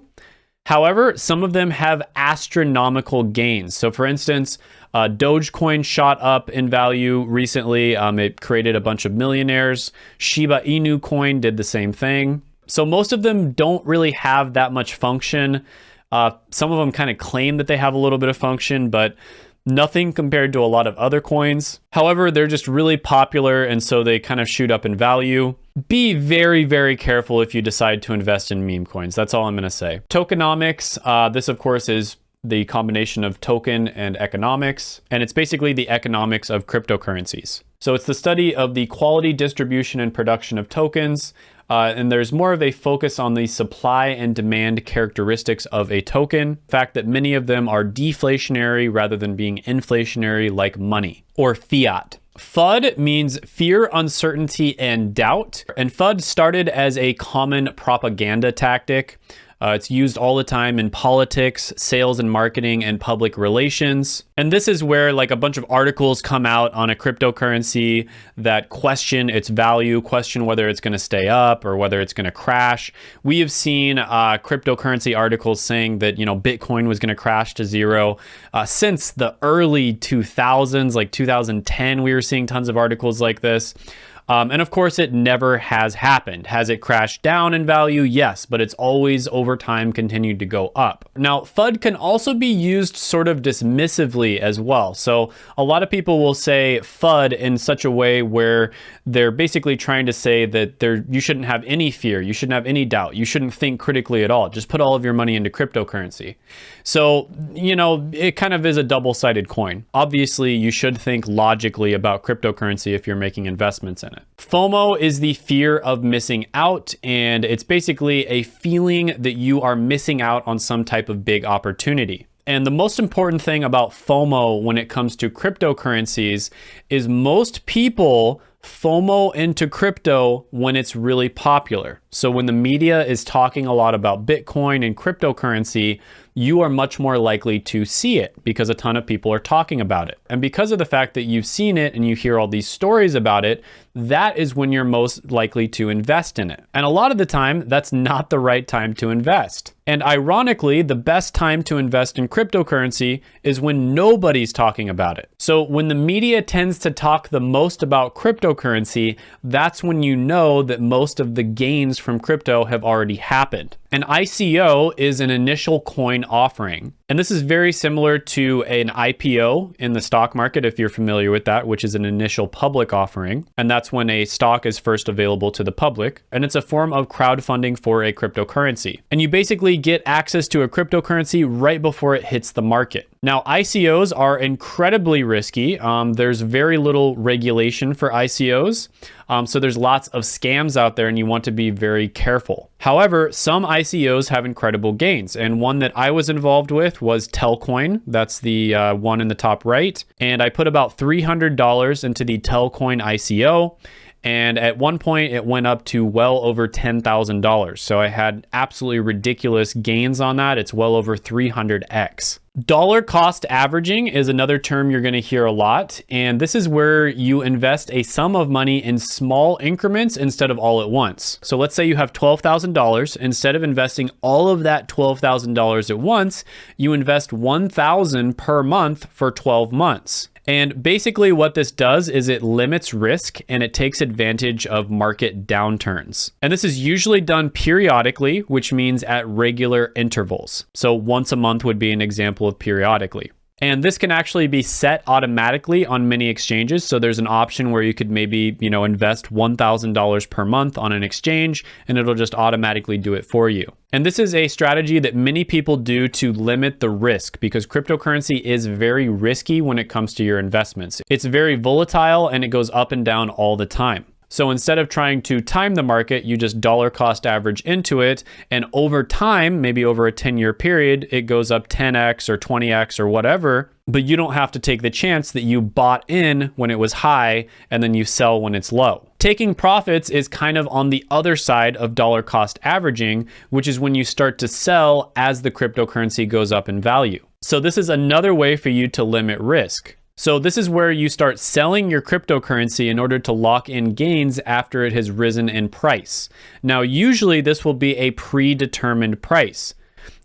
However, some of them have astronomical gains. So for instance, Dogecoin shot up in value recently. It created a bunch of millionaires. Shiba Inu coin did the same thing. So most of them don't really have that much function. Some of them kind of claim that they have a little bit of function, but nothing compared to a lot of other coins. However, they're just really popular, and so they kind of shoot up in value. Be very, very careful if you decide to invest in meme coins. That's all I'm going to say. Tokenomics, this of course is the combination of token and economics, and it's basically the economics of cryptocurrencies. So it's the study of the quality, distribution, and production of tokens, and there's more of a focus on the supply and demand characteristics of a token. The fact that many of them are deflationary rather than being inflationary like money or fiat. FUD means fear, uncertainty, and doubt. And FUD started as a common propaganda tactic. It's used all the time in politics, sales and marketing, and public relations. And this is where like a bunch of articles come out on a cryptocurrency that question its value, question whether it's going to stay up or whether it's going to crash. We have seen cryptocurrency articles saying that, Bitcoin was going to crash to zero. Since the early 2000s, like 2010, we were seeing tons of articles like this. And of course, it never has happened. Has it crashed down in value? Yes, but it's always over time continued to go up. Now, FUD can also be used sort of dismissively as well. So a lot of people will say FUD in such a way where they're basically trying to say that you shouldn't have any fear, you shouldn't have any doubt, you shouldn't think critically at all. Just put all of your money into cryptocurrency. So, it kind of is a double-sided coin. Obviously, you should think logically about cryptocurrency if you're making investments in it. FOMO is the fear of missing out, and it's basically a feeling that you are missing out on some type of big opportunity. And the most important thing about FOMO when it comes to cryptocurrencies is most people FOMO into crypto when it's really popular. So when the media is talking a lot about Bitcoin and cryptocurrency, you are much more likely to see it because a ton of people are talking about it. And because of the fact that you've seen it and you hear all these stories about it, that is when you're most likely to invest in it. And a lot of the time, that's not the right time to invest. And ironically, the best time to invest in cryptocurrency is when nobody's talking about it. So when the media tends to talk the most about cryptocurrency, that's when you know that most of the gains from crypto have already happened. An ICO is an initial coin offering. And this is very similar to an IPO in the stock market, if you're familiar with that, which is an initial public offering. And that's when a stock is first available to the public. And it's a form of crowdfunding for a cryptocurrency. And you basically get access to a cryptocurrency right before it hits the market. Now, ICOs are incredibly risky. There's very little regulation for ICOs. So there's lots of scams out there and you want to be very careful. However, some ICOs have incredible gains. And one that I was involved with was Telcoin. That's the one in the top right. And I put about $300 into the Telcoin ICO. And at one point it went up to well over $10,000. So I had absolutely ridiculous gains on that. It's well over 300x. Dollar cost averaging is another term you're going to hear a lot. And this is where you invest a sum of money in small increments instead of all at once. So let's say you have $12,000. Instead of investing all of that $12,000 at once, you invest $1,000 per month for 12 months. And basically what this does is it limits risk and it takes advantage of market downturns. And this is usually done periodically, which means at regular intervals. So once a month would be an example of periodically. And this can actually be set automatically on many exchanges. So there's an option where you could maybe, invest $1,000 per month on an exchange and it'll just automatically do it for you. And this is a strategy that many people do to limit the risk because cryptocurrency is very risky when it comes to your investments. It's very volatile and it goes up and down all the time. So instead of trying to time the market, you just dollar cost average into it. And over time, maybe over a 10-year period, it goes up 10x or 20x or whatever. But you don't have to take the chance that you bought in when it was high and then you sell when it's low. Taking profits is kind of on the other side of dollar cost averaging, which is when you start to sell as the cryptocurrency goes up in value. So this is another way for you to limit risk. So this is where you start selling your cryptocurrency in order to lock in gains after it has risen in price. Now, usually this will be a predetermined price.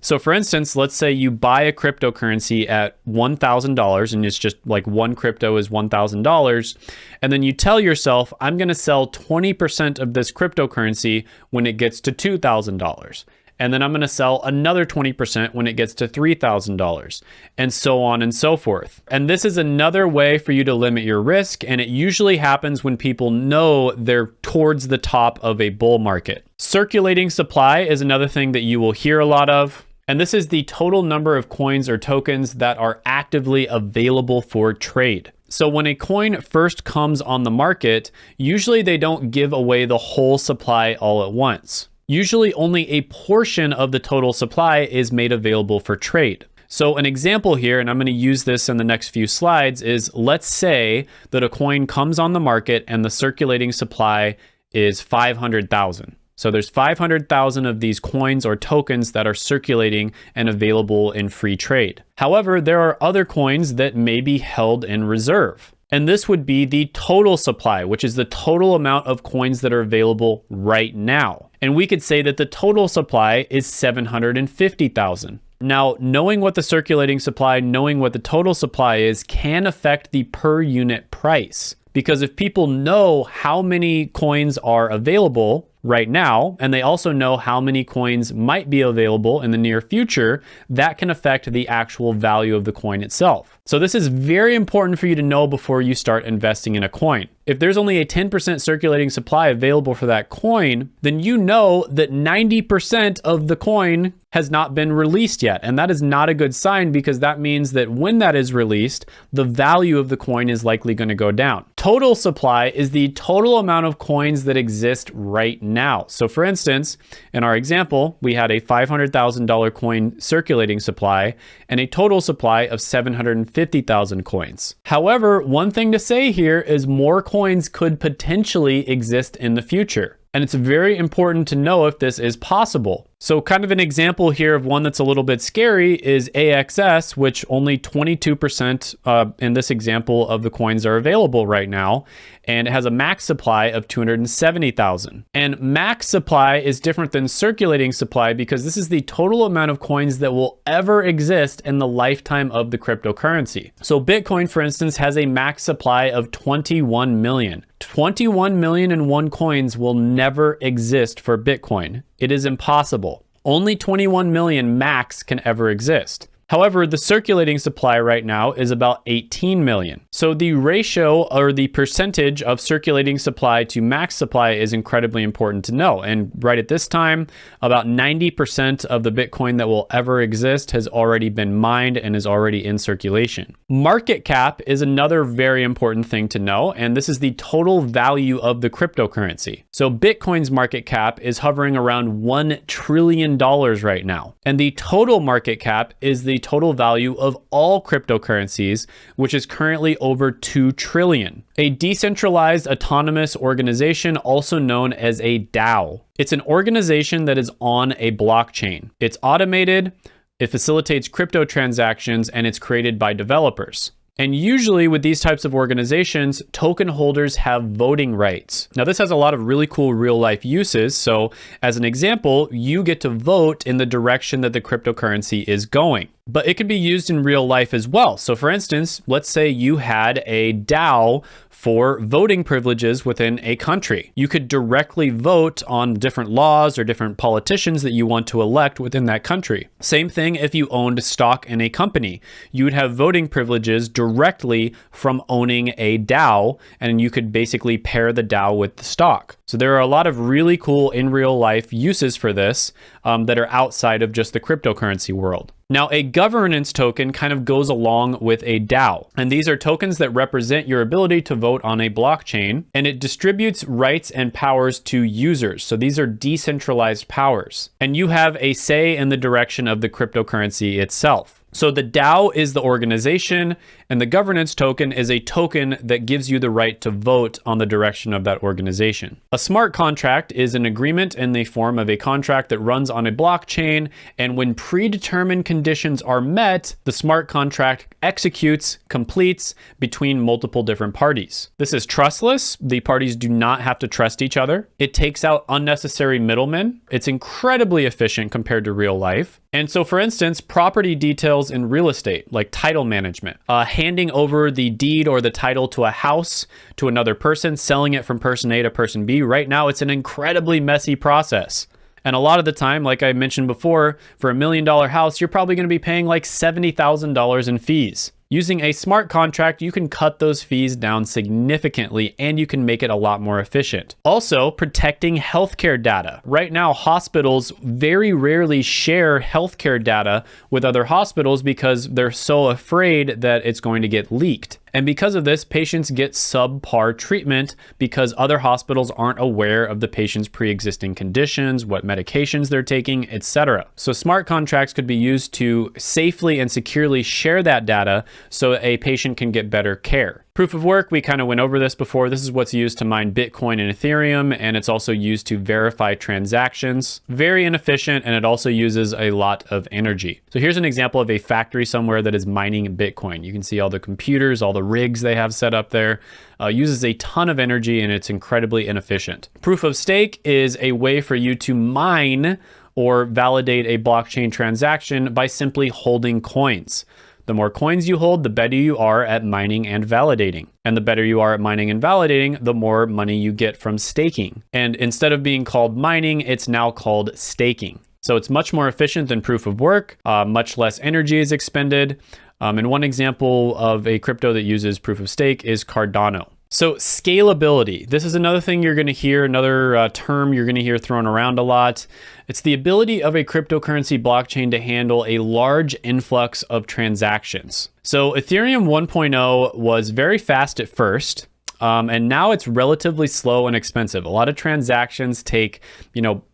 So for instance, let's say you buy a cryptocurrency at $1,000 and it's just like one crypto is $1,000. And then you tell yourself, I'm going to sell 20% of this cryptocurrency when it gets to $2,000. And then I'm going to sell another 20% when it gets to $3,000 and so on and so forth. And this is another way for you to limit your risk. And it usually happens when people know they're towards the top of a bull market. Circulating supply is another thing that you will hear a lot of. And this is the total number of coins or tokens that are actively available for trade. So when a coin first comes on the market, usually they don't give away the whole supply all at once. Usually only a portion of the total supply is made available for trade. So an example here, and I'm going to use this in the next few slides, is let's say that a coin comes on the market and the circulating supply is 500,000. So there's 500,000 of these coins or tokens that are circulating and available in free trade. However, there are other coins that may be held in reserve. And this would be the total supply, which is the total amount of coins that are available right now. And we could say that the total supply is 750,000. Now, knowing what the circulating supply, knowing what the total supply is, can affect the per unit price. Because if people know how many coins are available right now, and they also know how many coins might be available in the near future, that can affect the actual value of the coin itself. So this is very important for you to know before you start investing in a coin. If there's only a 10% circulating supply available for that coin, then you know that 90% of the coin has not been released yet. And that is not a good sign because that means that when that is released, the value of the coin is likely going to go down. Total supply is the total amount of coins that exist right now. So for instance, in our example, we had a $500,000 coin circulating supply and a total supply of 750,000 coins. However, one thing to say here is more coins could potentially exist in the future. And it's very important to know if this is possible. So kind of an example here of one that's a little bit scary is AXS, which only 22% in this example of the coins are available right now. And it has a max supply of 270,000. And max supply is different than circulating supply because this is the total amount of coins that will ever exist in the lifetime of the cryptocurrency. So Bitcoin, for instance, has a max supply of 21 million. 21 million and one coins will never exist for Bitcoin. It is impossible. Only 21 million max can ever exist. However, the circulating supply right now is about 18 million. So the ratio or the percentage of circulating supply to max supply is incredibly important to know. And right at this time, about 90% of the Bitcoin that will ever exist has already been mined and is already in circulation. Market cap is another very important thing to know, and this is the total value of the cryptocurrency. So Bitcoin's market cap is hovering around $1 trillion right now. And the total market cap is the total value of all cryptocurrencies, which is currently over 2 trillion. A decentralized autonomous organization, also known as a DAO. It's an organization that is on a blockchain. It's automated, it facilitates crypto transactions, and it's created by developers. And usually with these types of organizations, token holders have voting rights. Now, this has a lot of really cool real life uses. So as an example, you get to vote in the direction that the cryptocurrency is going. But it can be used in real life as well. So for instance, let's say you had a DAO for voting privileges within a country. You could directly vote on different laws or different politicians that you want to elect within that country. Same thing if you owned stock in a company. You would have voting privileges directly from owning a DAO, and you could basically pair the DAO with the stock. So there are a lot of really cool in real life uses for this that are outside of just the cryptocurrency world. Now, a governance token kind of goes along with a DAO, and these are tokens that represent your ability to vote on a blockchain, and it distributes rights and powers to users. So these are decentralized powers, and you have a say in the direction of the cryptocurrency itself. So the DAO is the organization, and the governance token is a token that gives you the right to vote on the direction of that organization. A smart contract is an agreement in the form of a contract that runs on a blockchain, and when predetermined conditions are met, the smart contract executes, completes between multiple different parties. This is trustless. The parties do not have to trust each other. It takes out unnecessary middlemen. It's incredibly efficient compared to real life. And so, for instance, property details in real estate, like title management, handing over the deed or the title to a house to another person, selling it from person A to person B. Right now, it's an incredibly messy process. And a lot of the time, like I mentioned before, for $1 million house, you're probably going to be paying like $70,000 in fees. Using a smart contract, you can cut those fees down significantly and you can make it a lot more efficient. Also, protecting healthcare data. Right now, hospitals very rarely share healthcare data with other hospitals because they're so afraid that it's going to get leaked. And because of this, patients get subpar treatment because other hospitals aren't aware of the patient's pre-existing conditions, what medications they're taking, etc. So smart contracts could be used to safely and securely share that data so a patient can get better care. Proof of work, we kind of went over this before. This is what's used to mine Bitcoin and Ethereum, and it's also used to verify transactions. Very inefficient, and it also uses a lot of energy. So here's an example of a factory somewhere that is mining Bitcoin. You can see all the computers, all the rigs they have set up there. Uses a ton of energy, and it's incredibly inefficient. Proof of stake is a way for you to mine or validate a blockchain transaction by simply holding coins. The more coins you hold, the better you are at mining and validating. And the better you are at mining and validating, the more money you get from staking. And instead of being called mining, it's now called staking. So it's much more efficient than proof of work, much less energy is expended. And one example of a crypto that uses proof of stake is Cardano. So scalability, this is another thing you're going to hear, another term you're going to hear thrown around a lot. It's the ability of a cryptocurrency blockchain to handle a large influx of transactions. So Ethereum 1.0 was very fast at first. And now it's relatively slow and expensive. A lot of transactions take,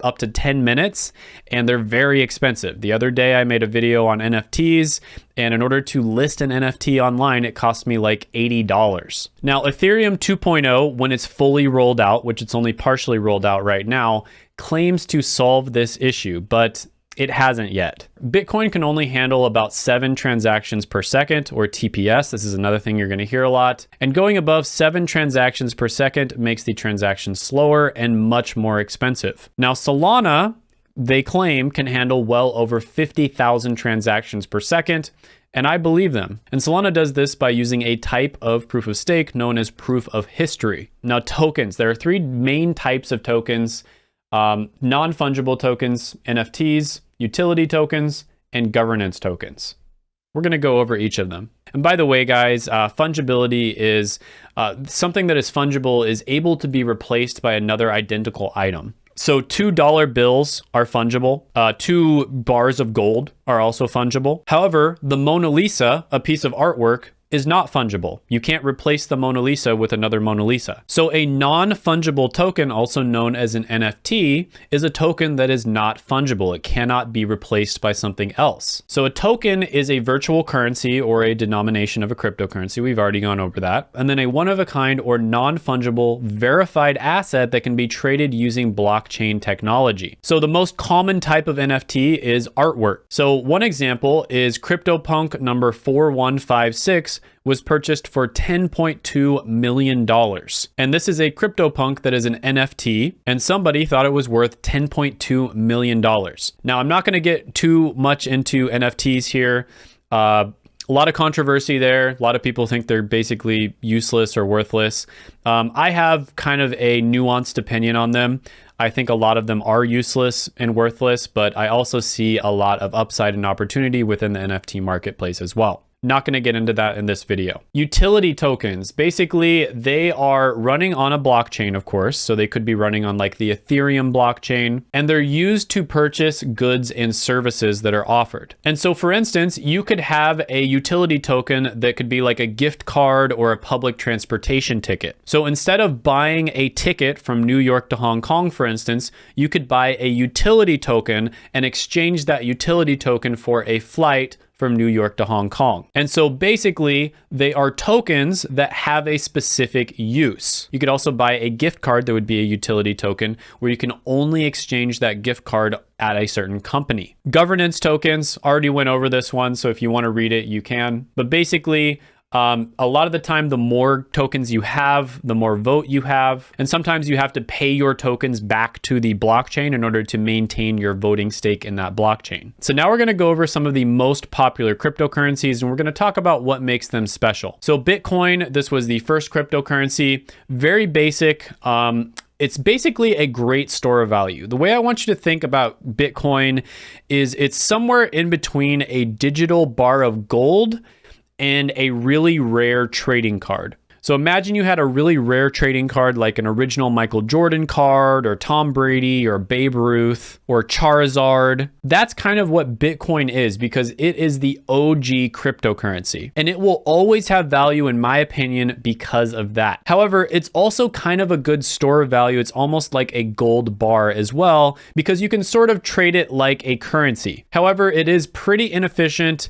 up to 10 minutes, and they're very expensive. The other day I made a video on NFTs, and in order to list an NFT online, it cost me like $80. Now, Ethereum 2.0, when it's fully rolled out, which it's only partially rolled out right now, claims to solve this issue, but it hasn't yet. Bitcoin can only handle about 7 transactions per second, or TPS. This is another thing you're going to hear a lot. And going above 7 transactions per second makes the transaction slower and much more expensive. Now, Solana, they claim, can handle well over 50,000 transactions per second, and I believe them. And Solana does this by using a type of proof of stake known as proof of history. Now, tokens. There are 3 main types of tokens. Non-fungible tokens, NFTs, utility tokens, and governance tokens. We're going to go over each of them. And by the way, guys, fungibility is something that is fungible is able to be replaced by another identical item. So $2 bills are fungible. 2 bars of gold are also fungible. However, the Mona Lisa, a piece of artwork, is not fungible. You can't replace the Mona Lisa with another Mona Lisa. So a non-fungible token, also known as an NFT, is a token that is not fungible. It cannot be replaced by something else. So a token is a virtual currency or a denomination of a cryptocurrency. We've already gone over that. And then a one-of-a-kind or non-fungible verified asset that can be traded using blockchain technology. So the most common type of NFT is artwork. So one example is CryptoPunk number 4156, was purchased for $10.2 million. And this is a CryptoPunk that is an NFT, and somebody thought it was worth $10.2 million. Now, I'm not going to get too much into NFTs here. A lot of controversy there. A lot of people think they're basically useless or worthless. I have kind of a nuanced opinion on them. I think a lot of them are useless and worthless, but I also see a lot of upside and opportunity within the NFT marketplace as well. Not going to get into that in this video. Utility tokens, basically they are running on a blockchain, of course, so they could be running on like the Ethereum blockchain, and they're used to purchase goods and services that are offered. And so for instance, you could have a utility token that could be like a gift card or a public transportation ticket. So instead of buying a ticket from New York to Hong Kong, for instance, you could buy a utility token and exchange that utility token for a flight from New York to Hong Kong. And so basically they are tokens that have a specific use. You could also buy a gift card that would be a utility token where you can only exchange that gift card at a certain company. Governance tokens, already went over this one, so if you want to read it, you can. But basically, a lot of the time, the more tokens you have, the more vote you have. And sometimes you have to pay your tokens back to the blockchain in order to maintain your voting stake in that blockchain. So now we're going to go over some of the most popular cryptocurrencies, and we're going to talk about what makes them special. So Bitcoin, this was the first cryptocurrency, very basic. It's basically a great store of value. The way I want you to think about Bitcoin is it's somewhere in between a digital bar of gold and a really rare trading card. So imagine you had a really rare trading card like an original Michael Jordan card or Tom Brady or Babe Ruth or Charizard. That's kind of what Bitcoin is, because it is the OG cryptocurrency, and it will always have value in my opinion because of that. However, it's also kind of a good store of value. It's almost like a gold bar as well, because you can sort of trade it like a currency. However, it is pretty inefficient.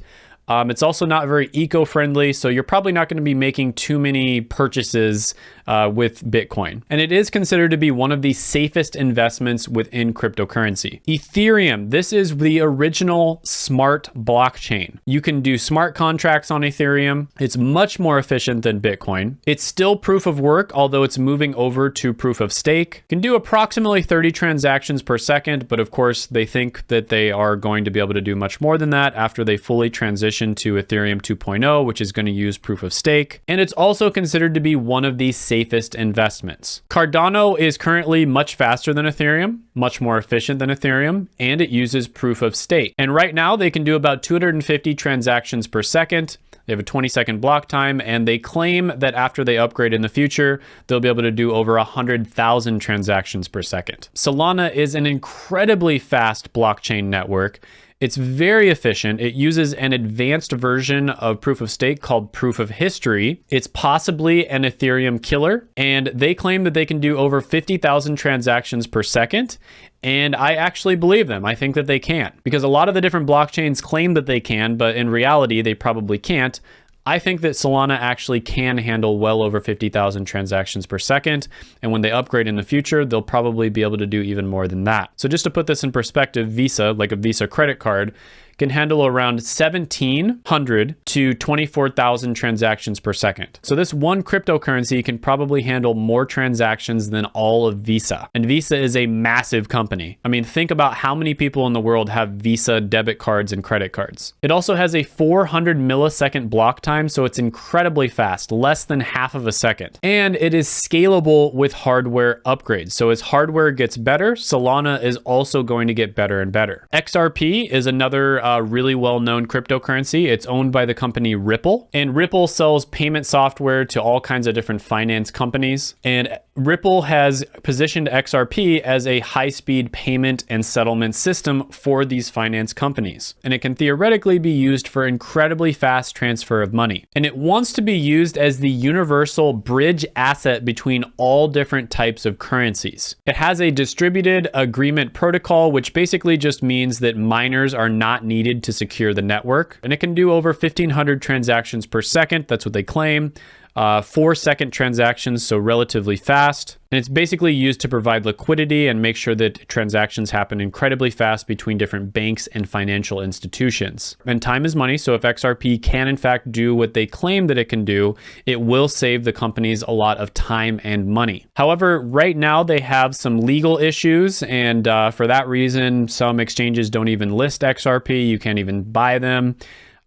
It's also not very eco-friendly, so you're probably not going to be making too many purchases with Bitcoin. And it is considered to be one of the safest investments within cryptocurrency. Ethereum, this is the original smart blockchain. You can do smart contracts on Ethereum. It's much more efficient than Bitcoin. It's still proof of work, although it's moving over to proof of stake. Can do approximately 30 transactions per second, but of course they think that they are going to be able to do much more than that after they fully transition to Ethereum 2.0, which is going to use proof of stake. And it's also considered to be one of the safest investments. Cardano is currently much faster than Ethereum, much more efficient than Ethereum, and it uses proof of stake. And right now they can do about 250 transactions per second. They have a 20-second block time, and they claim that after they upgrade in the future, they'll be able to do over 100,000 transactions per second. Solana is an incredibly fast blockchain network. It's very efficient. It uses an advanced version of proof of stake called proof of history. It's possibly an Ethereum killer, and they claim that they can do over 50,000 transactions per second. And I actually believe them. I think that they can, because a lot of the different blockchains claim that they can, but in reality, they probably can't. I think that Solana actually can handle well over 50,000 transactions per second. And when they upgrade in the future, they'll probably be able to do even more than that. So just to put this in perspective, Visa, like a Visa credit card, can handle around 1,700 to 24,000 transactions per second. So this one cryptocurrency can probably handle more transactions than all of Visa. And Visa is a massive company. I mean, think about how many people in the world have Visa debit cards and credit cards. It also has a 400 millisecond block time, so it's incredibly fast, less than half of a second. And it is scalable with hardware upgrades. So as hardware gets better, Solana is also going to get better and better. XRP is another really well-known cryptocurrency. It's owned by the company Ripple, and Ripple sells payment software to all kinds of different finance companies. And Ripple has positioned XRP as a high-speed payment and settlement system for these finance companies. And it can theoretically be used for incredibly fast transfer of money. And it wants to be used as the universal bridge asset between all different types of currencies. It has a distributed agreement protocol, which basically just means that miners are not needed to secure the network. And it can do over 1,500 transactions per second. That's what they claim. 4-second transactions, so relatively fast. And it's basically used to provide liquidity and make sure that transactions happen incredibly fast between different banks and financial institutions. And time is money, so if XRP can in fact do what they claim that it can do, it will save the companies a lot of time and money. However, right now they have some legal issues, and for that reason, some exchanges don't even list XRP. You can't even buy them.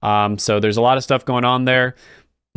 So there's a lot of stuff going on there.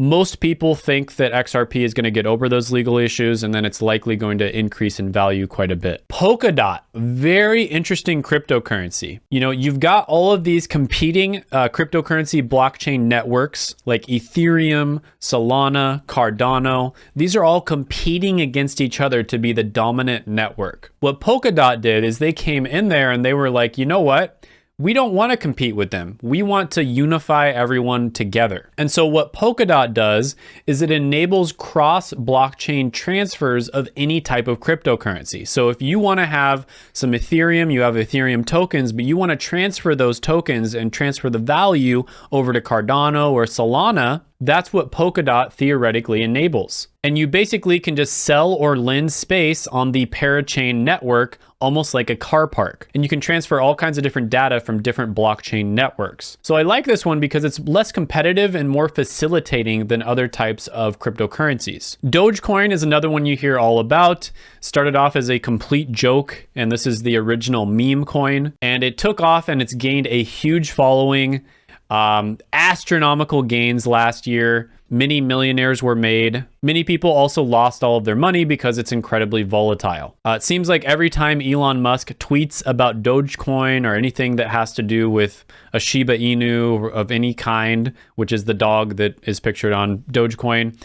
Most people think that XRP is going to get over those legal issues, and then it's likely going to increase in value quite a bit. Polkadot, very interesting cryptocurrency. You know, you've got all of these competing cryptocurrency blockchain networks like Ethereum, Solana, Cardano. These are all competing against each other to be the dominant network. What Polkadot did is they came in there and they were like, you know what? We don't want to compete with them. We want to unify everyone together. And so what Polkadot does is it enables cross-blockchain transfers of any type of cryptocurrency. So if you want to have some Ethereum, you have Ethereum tokens, but you want to transfer those tokens and transfer the value over to Cardano or Solana, that's what Polkadot theoretically enables. And you basically can just sell or lend space on the parachain network, almost like a car park. And you can transfer all kinds of different data from different blockchain networks. So I like this one because it's less competitive and more facilitating than other types of cryptocurrencies. Dogecoin is another one you hear all about. Started off as a complete joke, and this is the original meme coin. And it took off and it's gained a huge following. Astronomical gains last year. Many millionaires were made. Many people also lost all of their money because it's incredibly volatile. It seems like every time Elon Musk tweets about Dogecoin or anything that has to do with a Shiba Inu of any kind, which is the dog that is pictured on Dogecoin,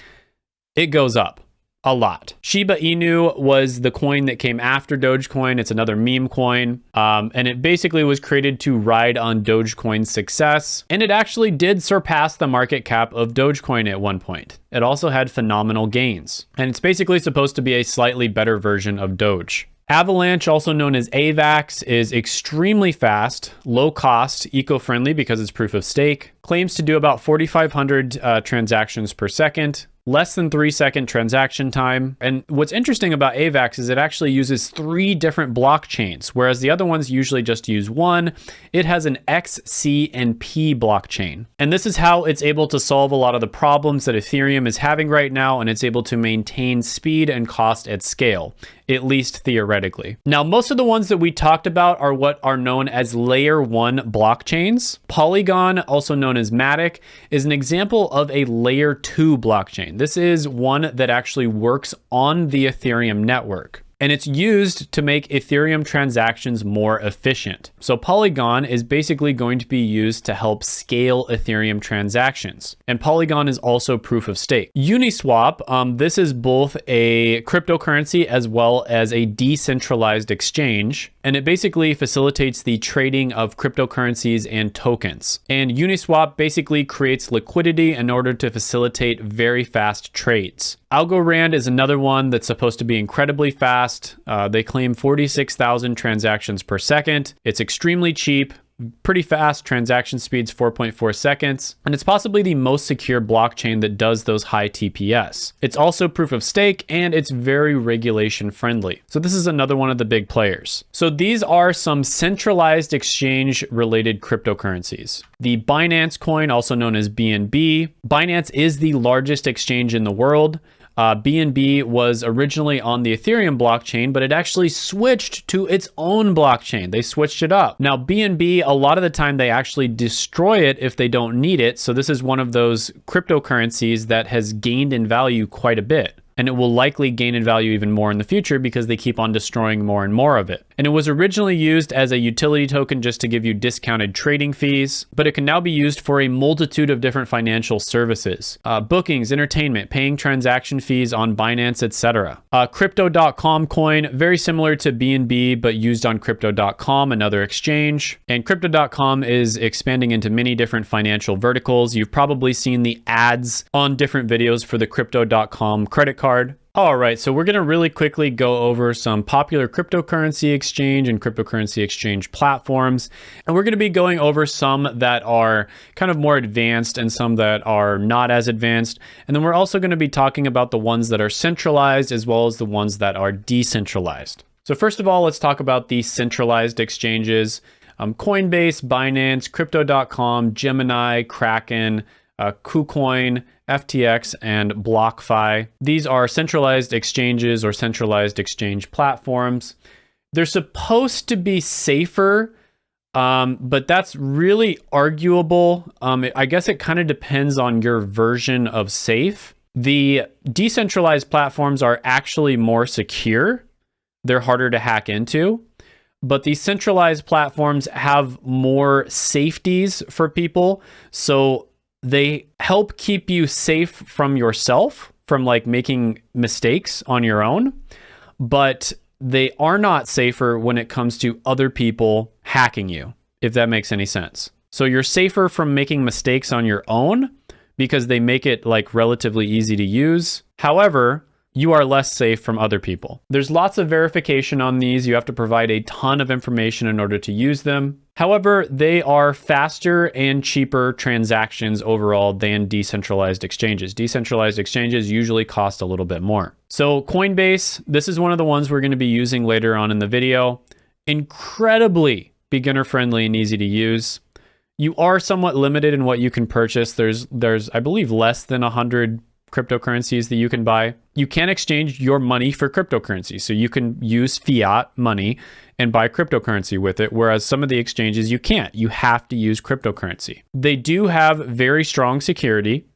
it goes up a lot. Shiba Inu was the coin that came after Dogecoin. It's another meme coin. And it basically was created to ride on Dogecoin's success. And it actually did surpass the market cap of Dogecoin at one point. It also had phenomenal gains. And it's basically supposed to be a slightly better version of Doge. Avalanche, also known as AVAX, is extremely fast, low cost, eco-friendly because it's proof of stake. Claims to do about 4,500 transactions per second. Less than 3-second transaction time. And what's interesting about AVAX is it actually uses 3 different blockchains, whereas the other ones usually just use one. It has an X, C, and P blockchain. And this is how it's able to solve a lot of the problems that Ethereum is having right now, and it's able to maintain speed and cost at scale, at least theoretically. Now, most of the ones that we talked about are what are known as layer 1 blockchains. Polygon, also known as Matic, is an example of a layer 2 blockchain. This is one that actually works on the Ethereum network. And it's used to make Ethereum transactions more efficient. So Polygon is basically going to be used to help scale Ethereum transactions. And Polygon is also proof of stake. Uniswap, this is both a cryptocurrency as well as a decentralized exchange. and it basically facilitates the trading of cryptocurrencies and tokens. And Uniswap basically creates liquidity in order to facilitate very fast trades. Algorand is another one that's supposed to be incredibly fast. They claim 46,000 transactions per second. It's extremely cheap, pretty fast. Transaction speeds 4.4 seconds, and it's possibly the most secure blockchain that does those high TPS. It's also proof of stake, and it's very regulation friendly. So this is another one of the big players. So these are some centralized exchange related cryptocurrencies. The Binance coin, also known as BNB. Binance is the largest exchange in the world. BNB was originally on the Ethereum blockchain, but it actually switched to its own blockchain. They switched it up. Now, BNB, a lot of the time they actually destroy it if they don't need it. So this is one of those cryptocurrencies that has gained in value quite a bit. And it will likely gain in value even more in the future because they keep on destroying more and more of it. And it was originally used as a utility token just to give you discounted trading fees, but it can now be used for a multitude of different financial services, bookings, entertainment, paying transaction fees on Binance, etc. Crypto.com coin, very similar to BNB, but used on Crypto.com, another exchange. And Crypto.com is expanding into many different financial verticals. You've probably seen the ads on different videos for the Crypto.com credit card. All right, so we're going to really quickly go over some popular cryptocurrency exchange and cryptocurrency exchange platforms. And we're going to be going over some that are kind of more advanced and some that are not as advanced. And then we're also going to be talking about the ones that are centralized as well as the ones that are decentralized. So first of all, let's talk about the centralized exchanges. Coinbase, Binance, Crypto.com, Gemini, Kraken, KuCoin, FTX, and BlockFi. These are centralized exchanges or centralized exchange platforms. They're supposed to be safer, but that's really arguable. I guess it kind of depends on your version of safe. The decentralized platforms are actually more secure. They're harder to hack into. But the centralized platforms have more safeties for people. So they help keep you safe from yourself, from like making mistakes on your own, but they are not safer when it comes to other people hacking you, if that makes any sense. So you're safer from making mistakes on your own because they make it like relatively easy to use. However, you are less safe from other people. There's lots of verification on these. You have to provide a ton of information in order to use them. However, they are faster and cheaper transactions overall than decentralized exchanges. Decentralized exchanges usually cost a little bit more. So Coinbase, this is one of the ones we're going to be using later on in the video. Incredibly beginner friendly and easy to use. You are somewhat limited in what you can purchase. There's I believe less than 100 cryptocurrencies that you can buy. You can exchange your money for cryptocurrency. So you can use fiat money and buy cryptocurrency with it, whereas some of the exchanges you can't. You have to use cryptocurrency. They do have very strong security.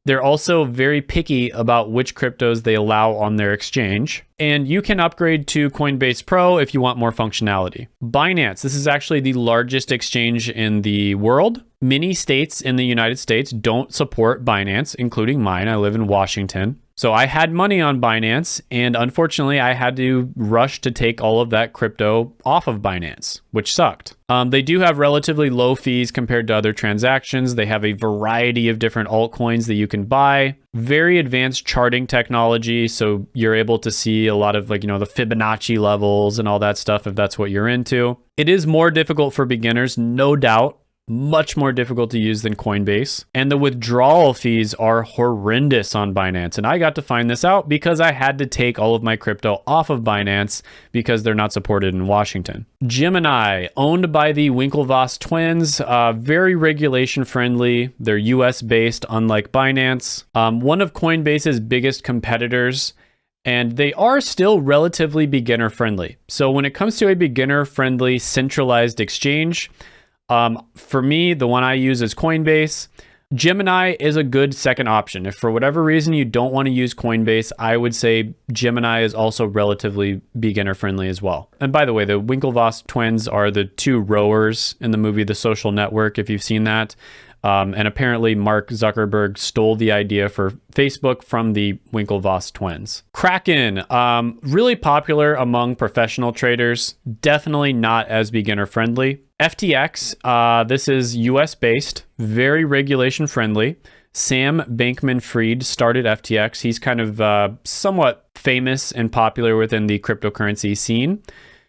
They're also very picky about which cryptos they allow on their exchange. And you can upgrade to Coinbase Pro if you want more functionality. Binance, this is actually the largest exchange in the world. Many states in the United States don't support Binance, including mine. I live in Washington. So I had money on Binance, and unfortunately I had to rush to take all of that crypto off of Binance, which sucked. They do have relatively low fees compared to other transactions. They have a variety of different altcoins that you can buy. Very advanced charting technology, so you're able to see a lot of the Fibonacci levels and all that stuff if that's what you're into. It is more difficult for beginners, no doubt. Much more difficult to use than Coinbase. And the withdrawal fees are horrendous on Binance. And I got to find this out because I had to take all of my crypto off of Binance because they're not supported in Washington. Gemini, owned by the Winklevoss twins, very regulation friendly. They're US based, unlike Binance. One of Coinbase's biggest competitors. And they are still relatively beginner friendly. So when it comes to a beginner friendly centralized exchange, for me, the one I use is Coinbase. Gemini is a good second option. If for whatever reason you don't want to use Coinbase, I would say Gemini is also relatively beginner friendly as well. And by the way, the Winklevoss twins are the two rowers in the movie The Social Network, if you've seen that. And apparently Mark Zuckerberg stole the idea for Facebook from the Winklevoss twins. Kraken, really popular among professional traders, definitely not as beginner friendly. FTX, this is US based, very regulation friendly. Sam Bankman-Fried started FTX. He's kind of somewhat famous and popular within the cryptocurrency scene.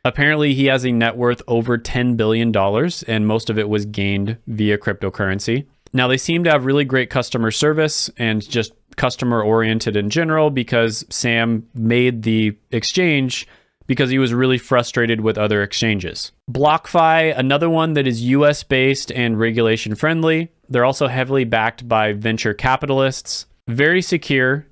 Apparently, he has a net worth over $10 billion, and most of it was gained via cryptocurrency. Now, they seem to have really great customer service and just customer-oriented in general because Sam made the exchange because he was really frustrated with other exchanges. BlockFi, another one that is US-based and regulation-friendly. They're also heavily backed by venture capitalists. Very secure.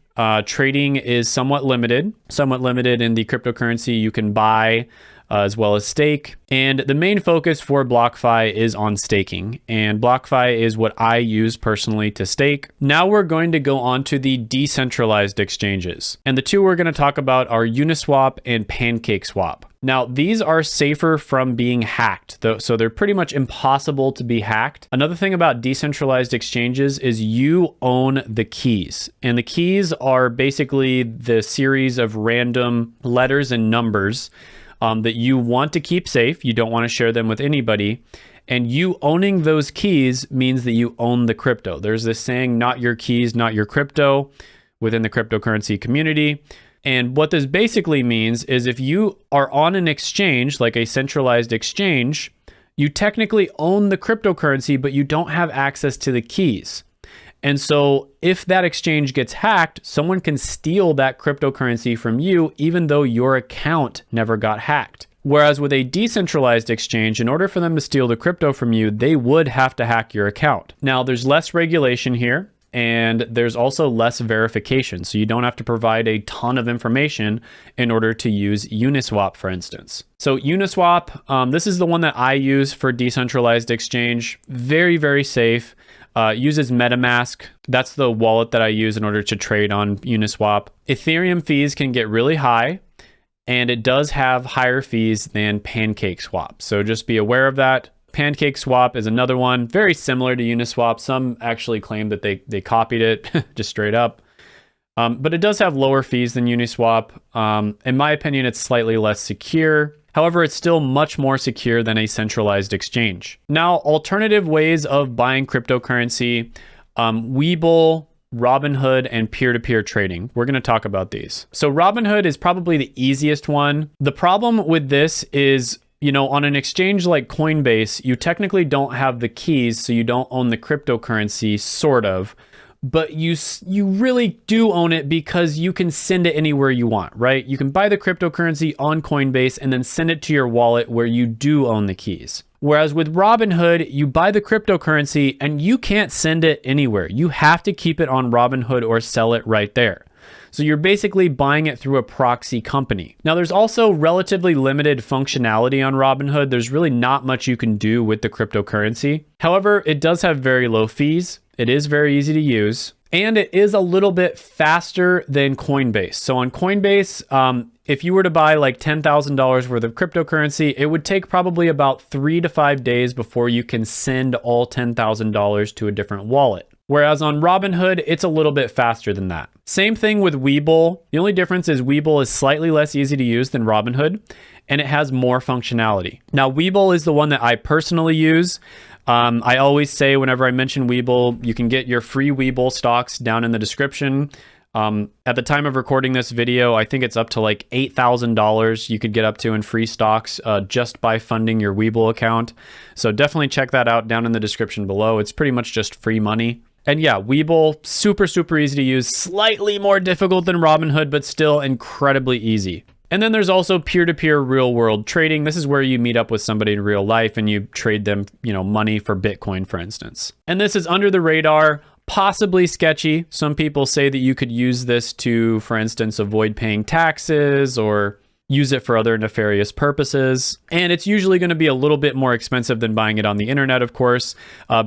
Trading is somewhat limited in the cryptocurrency you can buy as well as stake. And the main focus for BlockFi is on staking. And BlockFi is what I use personally to stake. Now we're going to go on to the decentralized exchanges. And the two we're going to talk about are Uniswap and PancakeSwap. Now, these are safer from being hacked, so they're pretty much impossible to be hacked. Another thing about decentralized exchanges is you own the keys. And the keys are basically the series of random letters and numbers that you want to keep safe. You don't want to share them with anybody. And you owning those keys means that you own the crypto. There's this saying, not your keys, not your crypto, within the cryptocurrency community. And what this basically means is if you are on an exchange, like a centralized exchange, you technically own the cryptocurrency, but you don't have access to the keys. And so if that exchange gets hacked, someone can steal that cryptocurrency from you, even though your account never got hacked. Whereas with a decentralized exchange, in order for them to steal the crypto from you, they would have to hack your account. Now, there's less regulation here, and there's also less verification. So you don't have to provide a ton of information in order to use Uniswap, for instance. So Uniswap, this is the one that I use for decentralized exchange. Very, very safe. Uses MetaMask. That's the wallet that I use in order to trade on Uniswap. Ethereum fees can get really high, and it does have higher fees than PancakeSwap. So just be aware of that. PancakeSwap is another one, very similar to Uniswap. Some actually claim that they copied it just straight up. But it does have lower fees than Uniswap. In my opinion, it's slightly less secure. However, it's still much more secure than a centralized exchange. Now, alternative ways of buying cryptocurrency, Webull, Robinhood, and peer-to-peer trading. We're going to talk about these. So Robinhood is probably the easiest one. The problem with this is, you know, on an exchange like Coinbase, you technically don't have the keys, so you don't own the cryptocurrency, sort of. But you really do own it because you can send it anywhere you want, right? You can buy the cryptocurrency on Coinbase and then send it to your wallet where you do own the keys. Whereas with Robinhood, you buy the cryptocurrency and you can't send it anywhere. You have to keep it on Robinhood or sell it right there. So you're basically buying it through a proxy company. Now, there's also relatively limited functionality on Robinhood. There's really not much you can do with the cryptocurrency. However, it does have very low fees. It is very easy to use, and it is a little bit faster than Coinbase. So on Coinbase, if you were to buy like $10,000 worth of cryptocurrency, it would take probably about 3 to 5 days before you can send all $10,000 to a different wallet. Whereas on Robinhood, it's a little bit faster than that. Same thing with Webull. The only difference is Webull is slightly less easy to use than Robinhood, and it has more functionality. Now, Webull is the one that I personally use. I always say whenever I mention Webull, you can get your free Webull stocks down in the description. At the time of recording this video, I think it's up to like $8,000 you could get up to in free stocks just by funding your Webull account. So definitely check that out down in the description below. It's pretty much just free money. And yeah, Webull, super, super easy to use. Slightly more difficult than Robinhood, but still incredibly easy. And then there's also peer-to-peer real-world trading. This is where you meet up with somebody in real life and you trade them, you know, money for Bitcoin, for instance. And this is under the radar, possibly sketchy. Some people say that you could use this to, for instance, avoid paying taxes or use it for other nefarious purposes. And it's usually going to be a little bit more expensive than buying it on the internet, of course,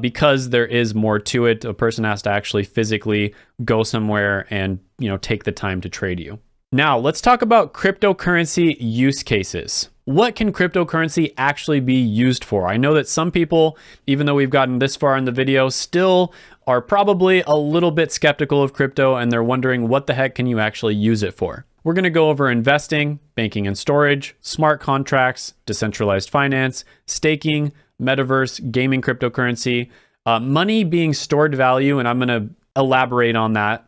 because there is more to it. A person has to actually physically go somewhere and, you know, take the time to trade you. Now, let's talk about cryptocurrency use cases. what can cryptocurrency actually be used for? I know that some people, even though we've gotten this far in the video, still are probably a little bit skeptical of crypto and they're wondering what the heck can you actually use it for? We're going to go over investing, banking and storage, smart contracts, decentralized finance, staking, metaverse, gaming cryptocurrency, money being stored value, and I'm going to elaborate on that,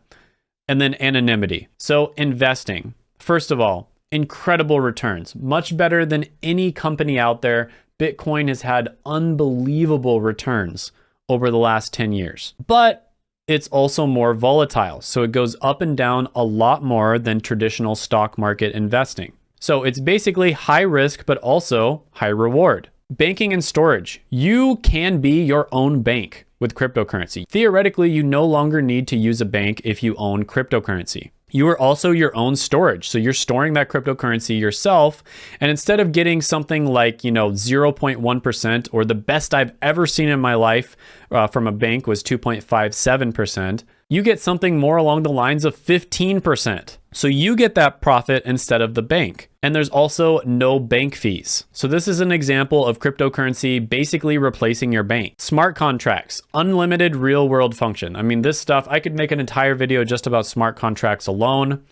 and then anonymity. So investing, first of all, incredible returns, much better than any company out there. Bitcoin has had unbelievable returns over the last 10 years, but it's also more volatile. So it goes up and down a lot more than traditional stock market investing. So it's basically high risk, but also high reward. Banking and storage. You can be your own bank with cryptocurrency. Theoretically, you no longer need to use a bank if you own cryptocurrency. You are also your own storage. So you're storing that cryptocurrency yourself. And instead of getting something like, 0.1%, or the best I've ever seen in my life from a bank was 2.57%, you get something more along the lines of 15%. So you get that profit instead of the bank. And there's also no bank fees. So this is an example of cryptocurrency basically replacing your bank. Smart contracts, unlimited real world function. I mean, this stuff, I could make an entire video just about smart contracts alone,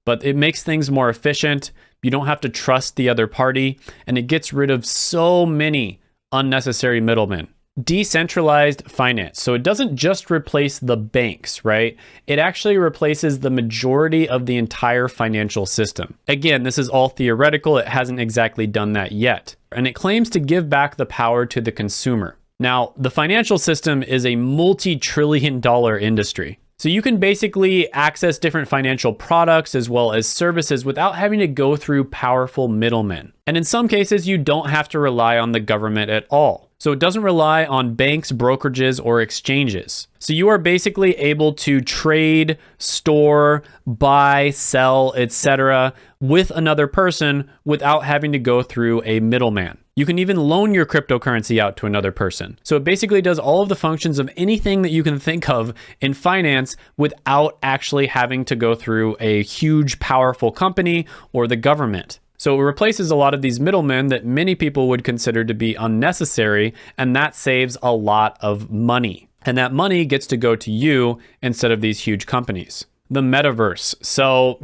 but it makes things more efficient. You don't have to trust the other party, and it gets rid of so many unnecessary middlemen. Decentralized finance. So it doesn't just replace the banks, right? It actually replaces the majority of the entire financial system. Again, this is all theoretical. It hasn't exactly done that yet. And it claims to give back the power to the consumer. Now, the financial system is a multi-trillion-dollar industry. So you can basically access different financial products as well as services without having to go through powerful middlemen. And in some cases, you don't have to rely on the government at all. So it doesn't rely on banks, brokerages, or exchanges. So you are basically able to trade, store, buy, sell, etc. with another person without having to go through a middleman. You can even loan your cryptocurrency out to another person. So it basically does all of the functions of anything that you can think of in finance without actually having to go through a huge, powerful company or the government. So it replaces a lot of these middlemen that many people would consider to be unnecessary, and that saves a lot of money. And that money gets to go to you instead of these huge companies. The metaverse. So,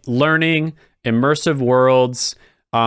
learning, immersive worlds.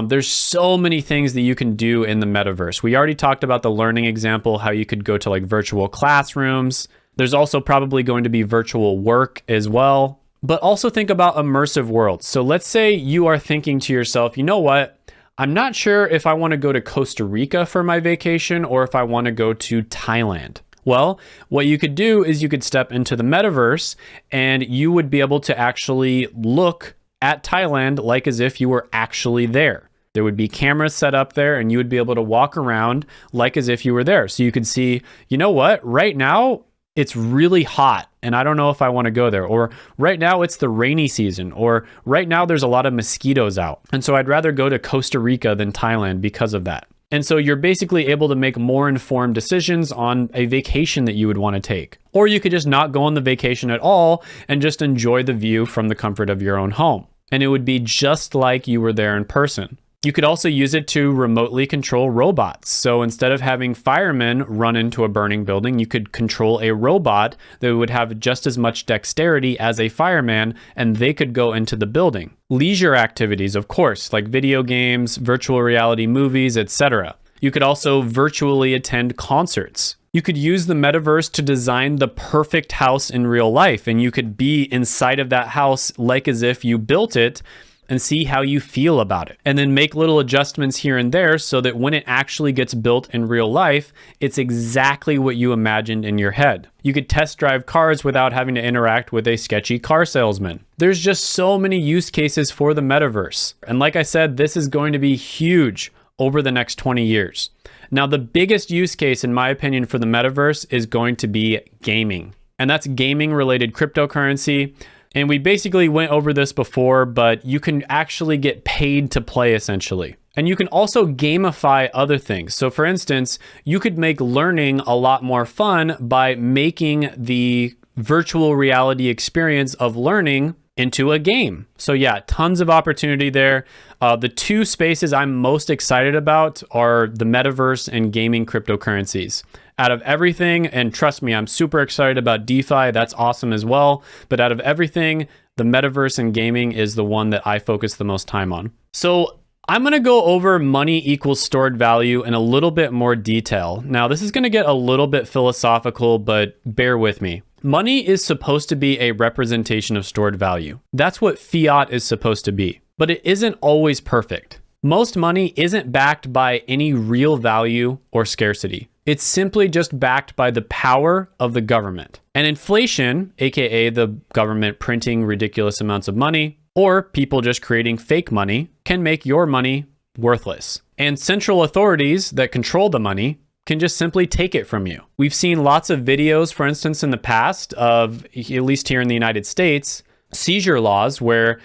There's so many things that you can do in the metaverse. We already talked about the learning example, how you could go to like virtual classrooms. There's also probably going to be virtual work as well. But also think about immersive worlds. So let's say you are thinking to yourself, you know what? I'm not sure if I want to go to Costa Rica for my vacation or if I want to go to Thailand. Well, what you could do is you could step into the metaverse and you would be able to actually look at Thailand like as if you were actually there. There would be cameras set up there and you would be able to walk around like as if you were there. So you could see, you know what? Right now, it's really hot and I don't know if I want to go there. Or right now it's the rainy season. Or right now there's a lot of mosquitoes out. And so I'd rather go to Costa Rica than Thailand because of that. And so you're basically able to make more informed decisions on a vacation that you would want to take. Or you could just not go on the vacation at all and just enjoy the view from the comfort of your own home. And it would be just like you were there in person. You could also use it to remotely control robots. So instead of having firemen run into a burning building, you could control a robot that would have just as much dexterity as a fireman, and they could go into the building. Leisure activities, of course, like video games, virtual reality movies, etc. You could also virtually attend concerts. You could use the metaverse to design the perfect house in real life, and you could be inside of that house like as if you built it, and see how you feel about it. And then make little adjustments here and there so that when it actually gets built in real life, it's exactly what you imagined in your head. You could test drive cars without having to interact with a sketchy car salesman. There's just so many use cases for the metaverse. And like I said, this is going to be huge over the next 20 years. Now, the biggest use case, in my opinion, for the metaverse is going to be gaming. And that's gaming related cryptocurrency. And we basically went over this before, but you can actually get paid to play essentially. And you can also gamify other things. So for instance, you could make learning a lot more fun by making the virtual reality experience of learning into a game. So yeah, tons of opportunity there. The two spaces I'm most excited about are the metaverse and gaming cryptocurrencies. Out of everything, and trust me, I'm super excited about DeFi. That's awesome as well. But out of everything, the metaverse and gaming is the one that I focus the most time on. So I'm going to go over money equals stored value in a little bit more detail. Now, this is going to get a little bit philosophical, but bear with me. Money is supposed to be a representation of stored value. That's what fiat is supposed to be, but it isn't always perfect. Most money isn't backed by any real value or scarcity. It's simply just backed by the power of the government. And inflation, aka the government printing ridiculous amounts of money, or people just creating fake money, can make your money worthless. And central authorities that control the money can just simply take it from you. We've seen lots of videos, for instance, in the past of, at least here in the United States, seizure laws where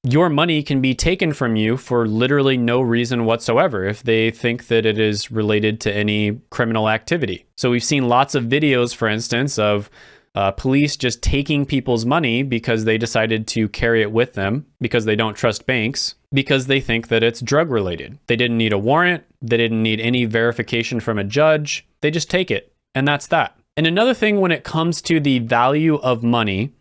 your money can be taken from you for literally no reason whatsoever if they think that it is related to any criminal activity. So we've seen lots of videos, for instance, of police just taking people's money because they decided to carry it with them because they don't trust banks, because they think that it's drug related. They didn't need a warrant. They didn't need any verification from a judge. They just take it. And that's that. And another thing when it comes to the value of money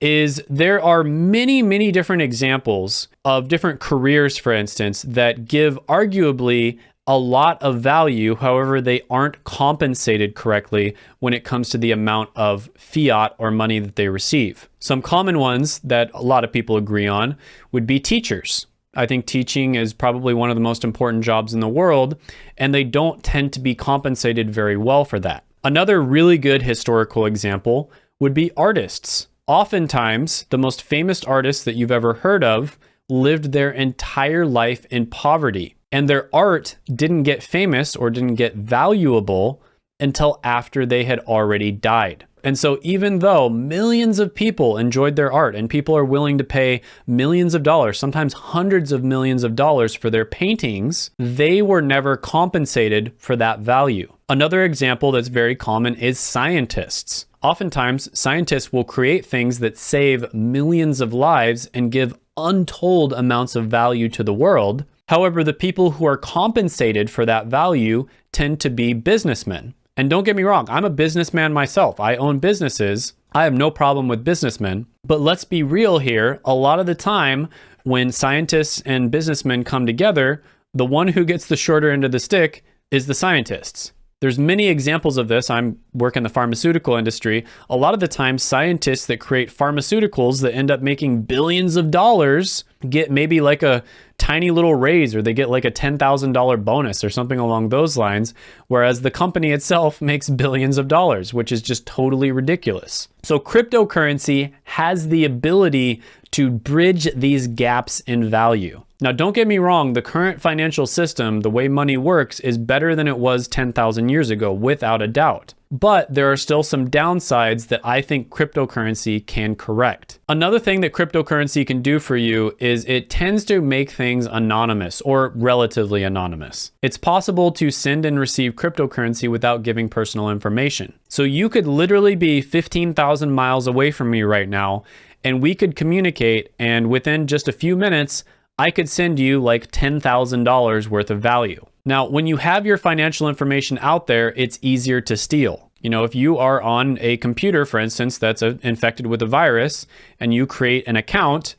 is there are many, many different examples of different careers, for instance, that give arguably a lot of value. However, they aren't compensated correctly when it comes to the amount of fiat or money that they receive. Some common ones that a lot of people agree on would be teachers. I think teaching is probably one of the most important jobs in the world, and they don't tend to be compensated very well for that. Another really good historical example would be artists. Oftentimes, the most famous artists that you've ever heard of lived their entire life in poverty, and their art didn't get famous or didn't get valuable until after they had already died. And so even though millions of people enjoyed their art and people are willing to pay millions of dollars, sometimes hundreds of millions of dollars for their paintings, they were never compensated for that value. Another example that's very common is scientists. Oftentimes, scientists will create things that save millions of lives and give untold amounts of value to the world. However, the people who are compensated for that value tend to be businessmen. And don't get me wrong, I'm a businessman myself. I own businesses. I have no problem with businessmen. But let's be real here. A lot of the time, when scientists and businessmen come together, the one who gets the shorter end of the stick is the scientists. There's many examples of this. I work in the pharmaceutical industry. A lot of the time, scientists that create pharmaceuticals that end up making billions of dollars get maybe like a tiny little raise, or they get like a $10,000 bonus or something along those lines, whereas the company itself makes billions of dollars, which is just totally ridiculous. So cryptocurrency has the ability to bridge these gaps in value. Now, don't get me wrong, the current financial system, the way money works, is better than it was 10,000 years ago, without a doubt. But there are still some downsides that I think cryptocurrency can correct. Another thing that cryptocurrency can do for you is it tends to make things anonymous, or relatively anonymous. It's possible to send and receive cryptocurrency without giving personal information. So you could literally be 15,000 miles away from me right now, and we could communicate, and within just a few minutes, I could send you like $10,000 worth of value. Now, when you have your financial information out there, it's easier to steal. You know, if you are on a computer, for instance, that's infected with a virus, and you create an account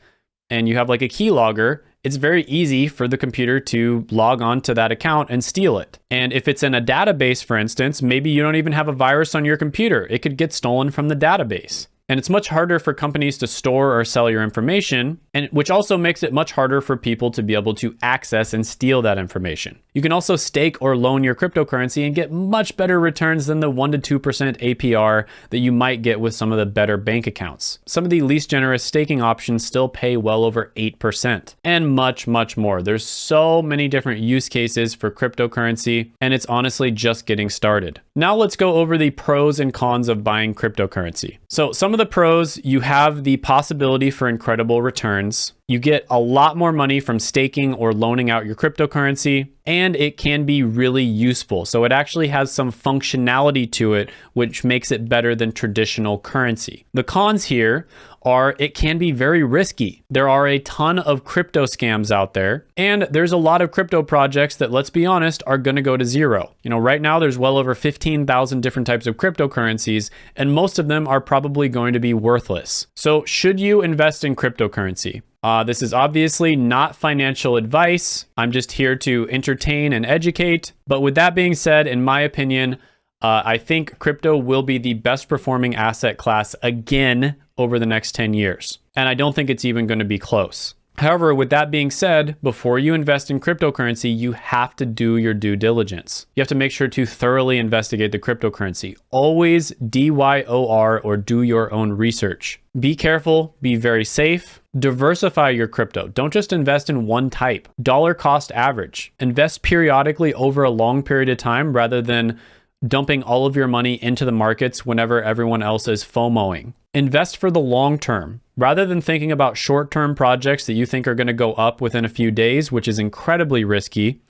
and you have like a keylogger, it's very easy for the computer to log on to that account and steal it. And if it's in a database, for instance, maybe you don't even have a virus on your computer. It could get stolen from the database. And it's much harder for companies to store or sell your information, and which also makes it much harder for people to be able to access and steal that information. You can also stake or loan your cryptocurrency and get much better returns than the 1% to 2% APR that you might get with some of the better bank accounts. Some of the least generous staking options still pay well over 8%, and much, much more. There's so many different use cases for cryptocurrency, and it's honestly just getting started. Now let's go over the pros and cons of buying cryptocurrency. So some of the pros, you have the possibility for incredible returns. You get a lot more money from staking or loaning out your cryptocurrency, and it can be really useful. So it actually has some functionality to it, which makes it better than traditional currency. The cons here are it can be very risky. There are a ton of crypto scams out there, and there's a lot of crypto projects that, let's be honest, are going to go to zero. You know, right now there's well over 15,000 different types of cryptocurrencies, and most of them are probably going to be worthless. So should you invest in cryptocurrency? This is obviously not financial advice. I'm just here to entertain and educate. But with that being said, in my opinion, I think crypto will be the best performing asset class again over the next 10 years. And I don't think it's even going to be close. However, with that being said, before you invest in cryptocurrency, you have to do your due diligence. You have to make sure to thoroughly investigate the cryptocurrency. Always DYOR or do your own research. Be careful, be very safe, diversify your crypto. Don't just invest in one type. Dollar cost average. Invest periodically over a long period of time rather than dumping all of your money into the markets whenever everyone else is FOMOing. Invest for the long term. Rather than thinking about short-term projects that you think are going to go up within a few days, which is incredibly risky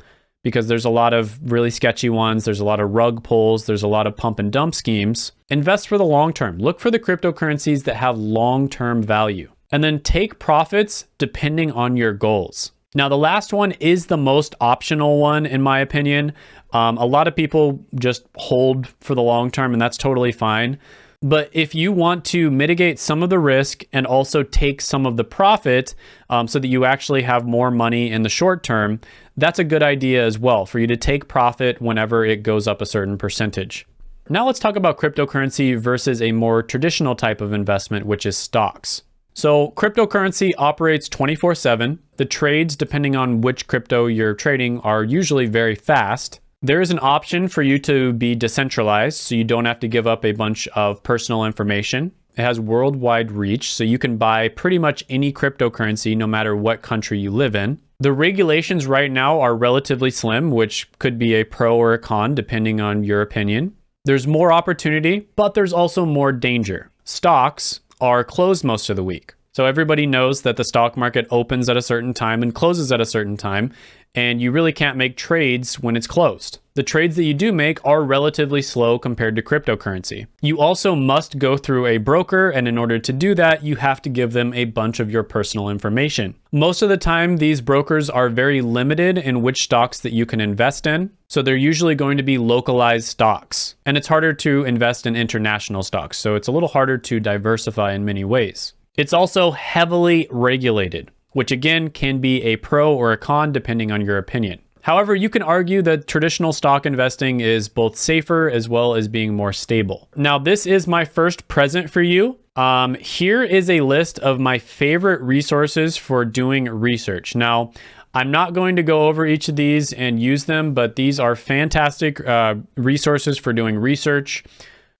because there's a lot of really sketchy ones, there's a lot of rug pulls, there's a lot of pump and dump schemes. Invest for the long term. Look for the cryptocurrencies that have long-term value. And then take profits depending on your goals. Now, the last one is the most optional one, in my opinion. A lot of people just hold for the long term, and that's totally fine. But if you want to mitigate some of the risk and also take some of the profit so that you actually have more money in the short term, that's a good idea as well for you to take profit whenever it goes up a certain percentage. Now let's talk about cryptocurrency versus a more traditional type of investment, which is stocks. So cryptocurrency operates 24/7. The trades, depending on which crypto you're trading, are usually very fast. There is an option for you to be decentralized, so you don't have to give up a bunch of personal information. It has worldwide reach, so you can buy pretty much any cryptocurrency no matter what country you live in. The regulations right now are relatively slim, which could be a pro or a con, depending on your opinion. There's more opportunity, but there's also more danger. Stocks are closed most of the week. So everybody knows that the stock market opens at a certain time and closes at a certain time, and you really can't make trades when it's closed. The trades that you do make are relatively slow compared to cryptocurrency. You also must go through a broker, and in order to do that, you have to give them a bunch of your personal information. Most of the time, these brokers are very limited in which stocks that you can invest in. So they're usually going to be localized stocks, and it's harder to invest in international stocks. So it's a little harder to diversify in many ways. It's also heavily regulated, which again can be a pro or a con depending on your opinion. However, you can argue that traditional stock investing is both safer as well as being more stable. Now, this is my first present for you. Here is a list of my favorite resources for doing research. Now, I'm not going to go over each of these and use them, but these are fantastic resources for doing research.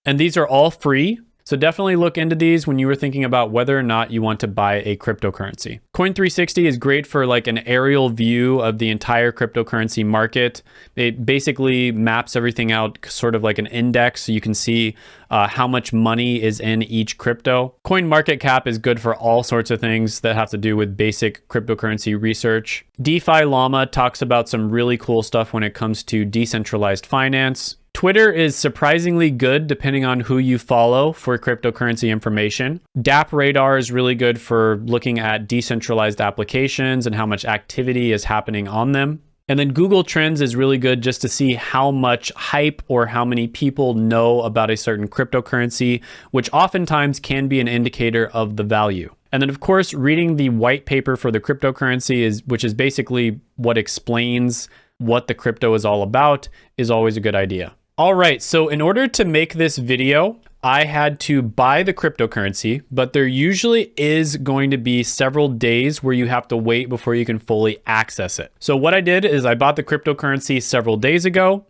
And these are all free. So definitely look into these when you were thinking about whether or not you want to buy a cryptocurrency. Coin360 is great for like an aerial view of the entire cryptocurrency market. It basically maps everything out sort of like an index so you can see how much money is in each crypto. CoinMarketCap is good for all sorts of things that have to do with basic cryptocurrency research. DeFi Llama talks about some really cool stuff when it comes to decentralized finance. Twitter is surprisingly good depending on who you follow for cryptocurrency information. DappRadar is really good for looking at decentralized applications and how much activity is happening on them. And then Google Trends is really good just to see how much hype or how many people know about a certain cryptocurrency, which oftentimes can be an indicator of the value. And then of course, reading the white paper for the cryptocurrency, which is basically what explains what the crypto is all about, is always a good idea. All right, so in order to make this video, I had to buy the cryptocurrency, but there usually is going to be several days where you have to wait before you can fully access it. So what I did is I bought the cryptocurrency several days ago,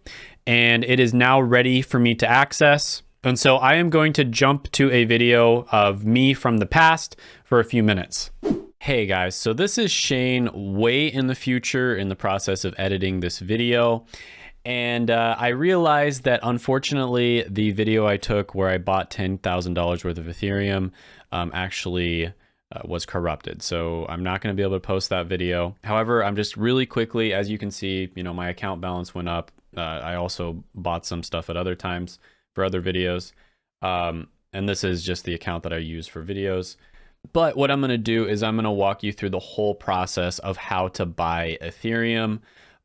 and it is now ready for me to access. And so I am going to jump to a video of me from the past for a few minutes. Hey guys, so this is Shane way in the future in the process of editing this video. And I realized that unfortunately the video I took where I bought $10,000 worth of Ethereum actually was corrupted. So I'm not going to be able to post that video. However, I'm just really quickly, as you can see, you know, my account balance went up. I also bought some stuff at other times for other videos. And this is just the account that I use for videos. But what I'm going to do is I'm going to walk you through the whole process of how to buy Ethereum.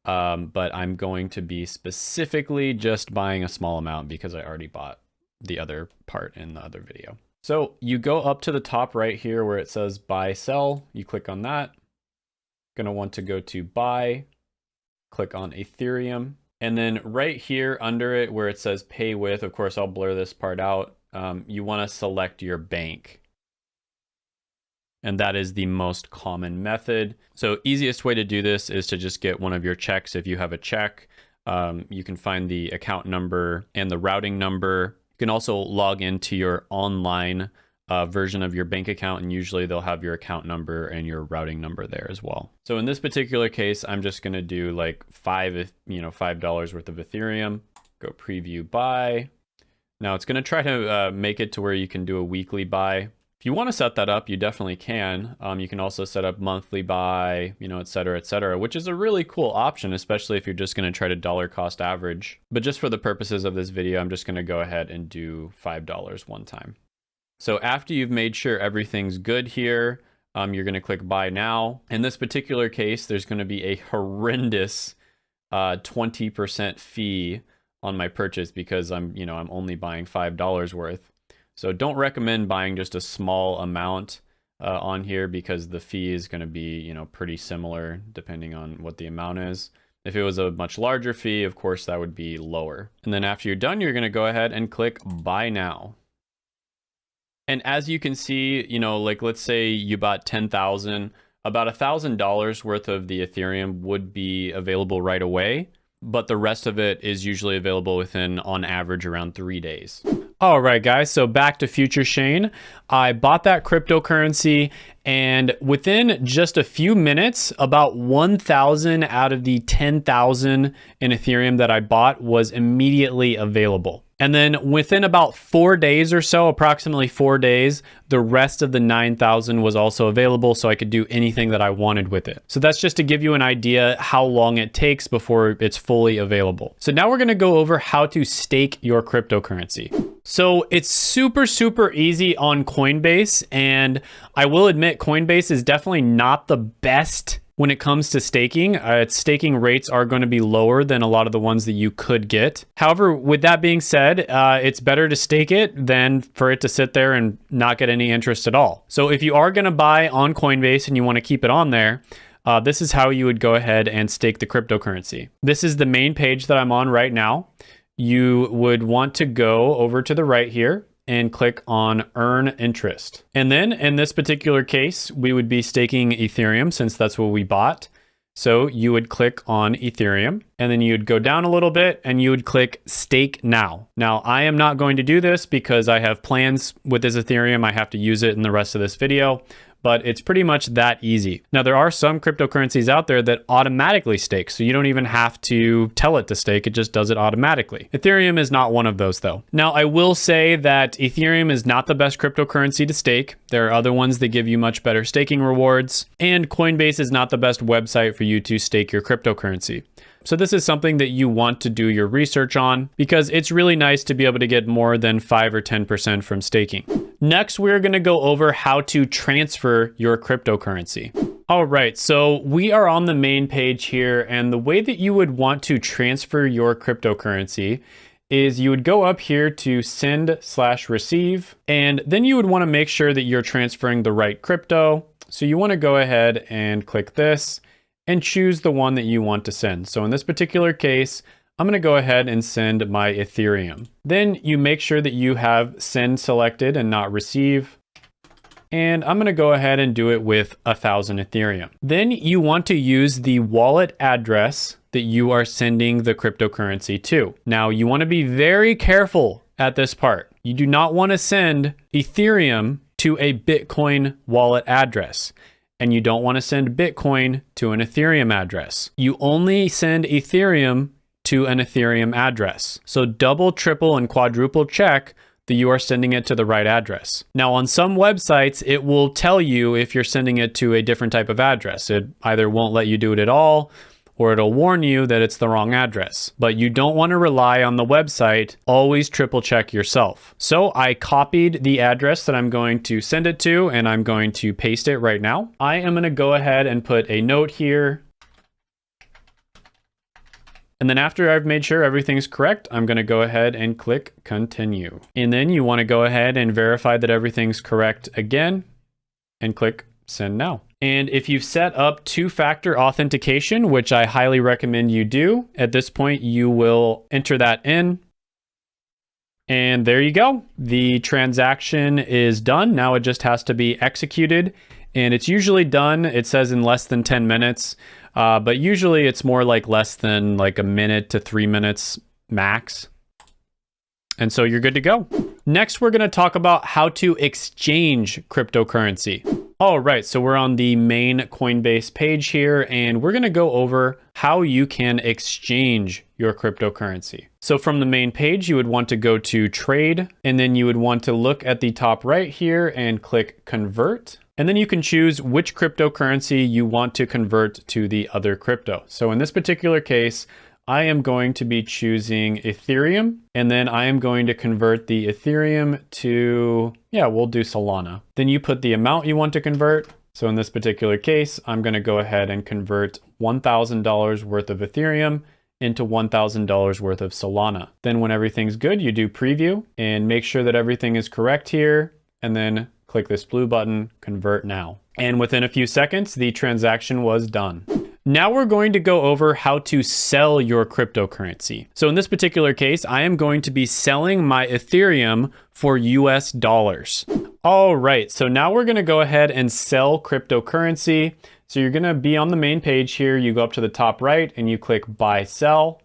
But I'm going to be specifically just buying a small amount because I already bought the other part in the other video. So you go up to the top right here where it says buy, sell. You click on that. Going to want to go to buy, click on Ethereum. And then right here under it where it says pay with, of course, I'll blur this part out. You want to select your bank. And that is the most common method. So easiest way to do this is to just get one of your checks. If you have a check, you can find the account number and the routing number. You can also log into your online version of your bank account, and usually they'll have your account number and your routing number there as well. So in this particular case, I'm just gonna do like $5 worth of Ethereum, go preview buy. Now it's gonna try to make it to where you can do a weekly buy. If you want to set that up, you definitely can. You can also set up monthly buy, you know, et cetera, which is a really cool option, especially if you're just going to try to dollar cost average. But just for the purposes of this video, I'm just going to go ahead and do $5 one time. So after you've made sure everything's good here, you're going to click buy now. In this particular case, there's going to be a horrendous 20% fee on my purchase because I'm only buying $5 worth. So don't recommend buying just a small amount on here because the fee is going to be, you know, pretty similar depending on what the amount is. If it was a much larger fee, of course, that would be lower. And then after you're done, you're going to go ahead and click buy now. And as you can see, you know, like let's say you bought 10,000, about $1,000 worth of the Ethereum would be available right away. But the rest of it is usually available within, on average, around 3 days. All right, guys, so back to Future Shane. I bought that cryptocurrency, and within just a few minutes, about 1,000 out of the 10,000 in Ethereum that I bought was immediately available. And then within about 4 days or so, approximately 4 days, the rest of the 9,000 was also available, so I could do anything that I wanted with it. So that's just to give you an idea how long it takes before it's fully available. So now we're gonna go over how to stake your cryptocurrency. So it's super, super easy on Coinbase, and I will admit Coinbase is definitely not the best when it comes to staking. Its staking rates are going to be lower than a lot of the ones that you could get. However, with that being said, it's better to stake it than for it to sit there and not get any interest at all. So if you are going to buy on Coinbase and you want to keep it on there, this is how you would go ahead and stake the cryptocurrency. This is the main page that I'm on right now. You would want to go over to the right here and click on earn interest. And then in this particular case, we would be staking Ethereum since that's what we bought. So you would click on Ethereum and then you'd go down a little bit and you would click stake now. Now I am not going to do this because I have plans with this Ethereum. I have to use it in the rest of this video, but it's pretty much that easy. Now there are some cryptocurrencies out there that automatically stake, so you don't even have to tell it to stake, it just does it automatically. Ethereum is not one of those though. Now I will say that Ethereum is not the best cryptocurrency to stake. There are other ones that give you much better staking rewards, and Coinbase is not the best website for you to stake your cryptocurrency. So this is something that you want to do your research on because it's really nice to be able to get more than 5 or 10% from staking. Next, we're going to go over how to transfer your cryptocurrency. All right, so we are on the main page here, and the way that you would want to transfer your cryptocurrency is you would go up here to send/receive, and then you would want to make sure that you're transferring the right crypto. So you want to go ahead and click this and choose the one that you want to send. So in this particular case, I'm going to go ahead and send my Ethereum. Then you make sure that you have send selected and not receive. And I'm going to go ahead and do it with 1,000 Ethereum. Then you want to use the wallet address that you are sending the cryptocurrency to. Now you want to be very careful at this part. You do not want to send Ethereum to a Bitcoin wallet address. And you don't want to send Bitcoin to an Ethereum address. You only send Ethereum to an Ethereum address. So double, triple, and quadruple check that you are sending it to the right address. Now, on some websites, it will tell you if you're sending it to a different type of address. It either won't let you do it at all, or it'll warn you that it's the wrong address. But you don't want to rely on the website. Always triple check yourself. So I copied the address that I'm going to send it to, and I'm going to paste it right now. I am going to go ahead and put a note here. And then after I've made sure everything's correct, I'm going to go ahead and click continue. And then you want to go ahead and verify that everything's correct again and click send now. And if you've set up two-factor authentication, which I highly recommend you do, at this point you will enter that in. And there you go. The transaction is done. Now it just has to be executed. And it's usually done, it says in less than 10 minutes. But usually it's more like less than like a minute to 3 minutes max. And so you're good to go. Next, we're going to talk about how to exchange cryptocurrency. All right, so we're on the main Coinbase page here, and we're going to go over how you can exchange your cryptocurrency. So from the main page, you would want to go to trade, and then you would want to look at the top right here and click convert. And then you can choose which cryptocurrency you want to convert to the other crypto. So in this particular case, I am going to be choosing Ethereum, and then I am going to convert the Ethereum to, we'll do Solana. Then you put the amount you want to convert. So in this particular case, I'm going to go ahead and convert $1,000 worth of Ethereum into $1,000 worth of Solana. Then when everything's good, you do preview and make sure that everything is correct here, and then click this blue button, convert now. And within a few seconds, the transaction was done. Now we're going to go over how to sell your cryptocurrency. So in this particular case, I am going to be selling my Ethereum for US dollars. All right, so now we're going to go ahead and sell cryptocurrency. So you're going to be on the main page here. You go up to the top right and you click buy sell.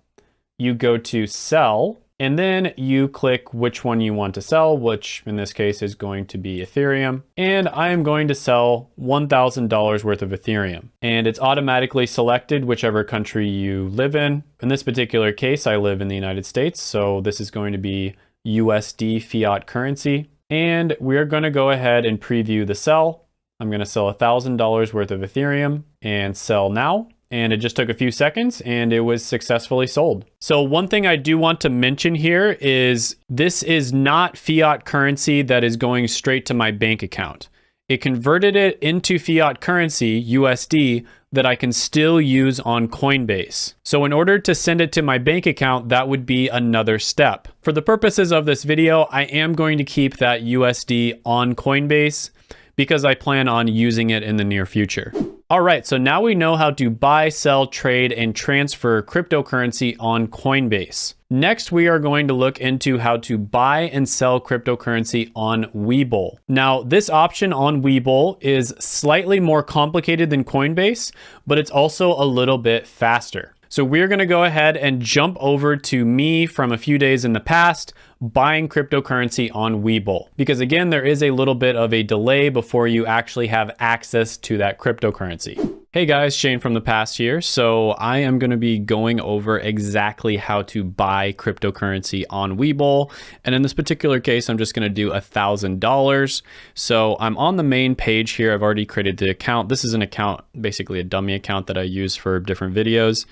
You go to sell. And then you click which one you want to sell, which in this case is going to be Ethereum. And I am going to sell $1,000 worth of Ethereum. And it's automatically selected whichever country you live in. In this particular case, I live in the United States. So this is going to be USD fiat currency. And we're going to go ahead and preview the sell. I'm going to sell $1,000 worth of Ethereum and sell now. And it just took a few seconds and it was successfully sold. So one thing I do want to mention here is this is not fiat currency that is going straight to my bank account. It converted it into fiat currency, USD, that I can still use on Coinbase. So in order to send it to my bank account, that would be another step. For the purposes of this video, I am going to keep that USD on Coinbase because I plan on using it in the near future. All right, so now we know how to buy, sell, trade, and transfer cryptocurrency on Coinbase. Next, we are going to look into how to buy and sell cryptocurrency on Webull. Now, this option on Webull is slightly more complicated than Coinbase, but it's also a little bit faster. So we're going to go ahead and jump over to me from a few days in the past, buying cryptocurrency on Webull. Because again, there is a little bit of a delay before you actually have access to that cryptocurrency. Hey guys, Shane from the past here. So I am going to be going over exactly how to buy cryptocurrency on Webull. And in this particular case, I'm just going to do $1,000. So I'm on the main page here. I've already created the account. This is an account, basically a dummy account that I use for different videos.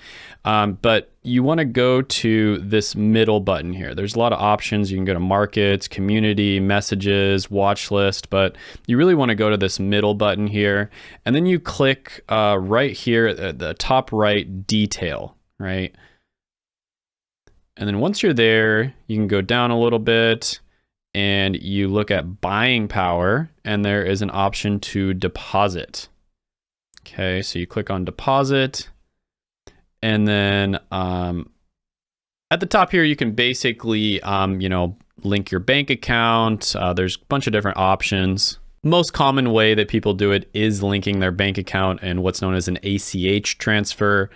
But you want to go to this middle button here. There's a lot of options. You can go to markets, community, messages, watch list, but you really want to go to this middle button here. And then you click right here at the top right, detail, right? And then once you're there, you can go down a little bit and you look at buying power, and there is an option to deposit. Okay, so you click on deposit. And then at the top here, you can basically, link your bank account. There's a bunch of different options. Most common way that people do it is linking their bank account and what's known as an ACH transfer.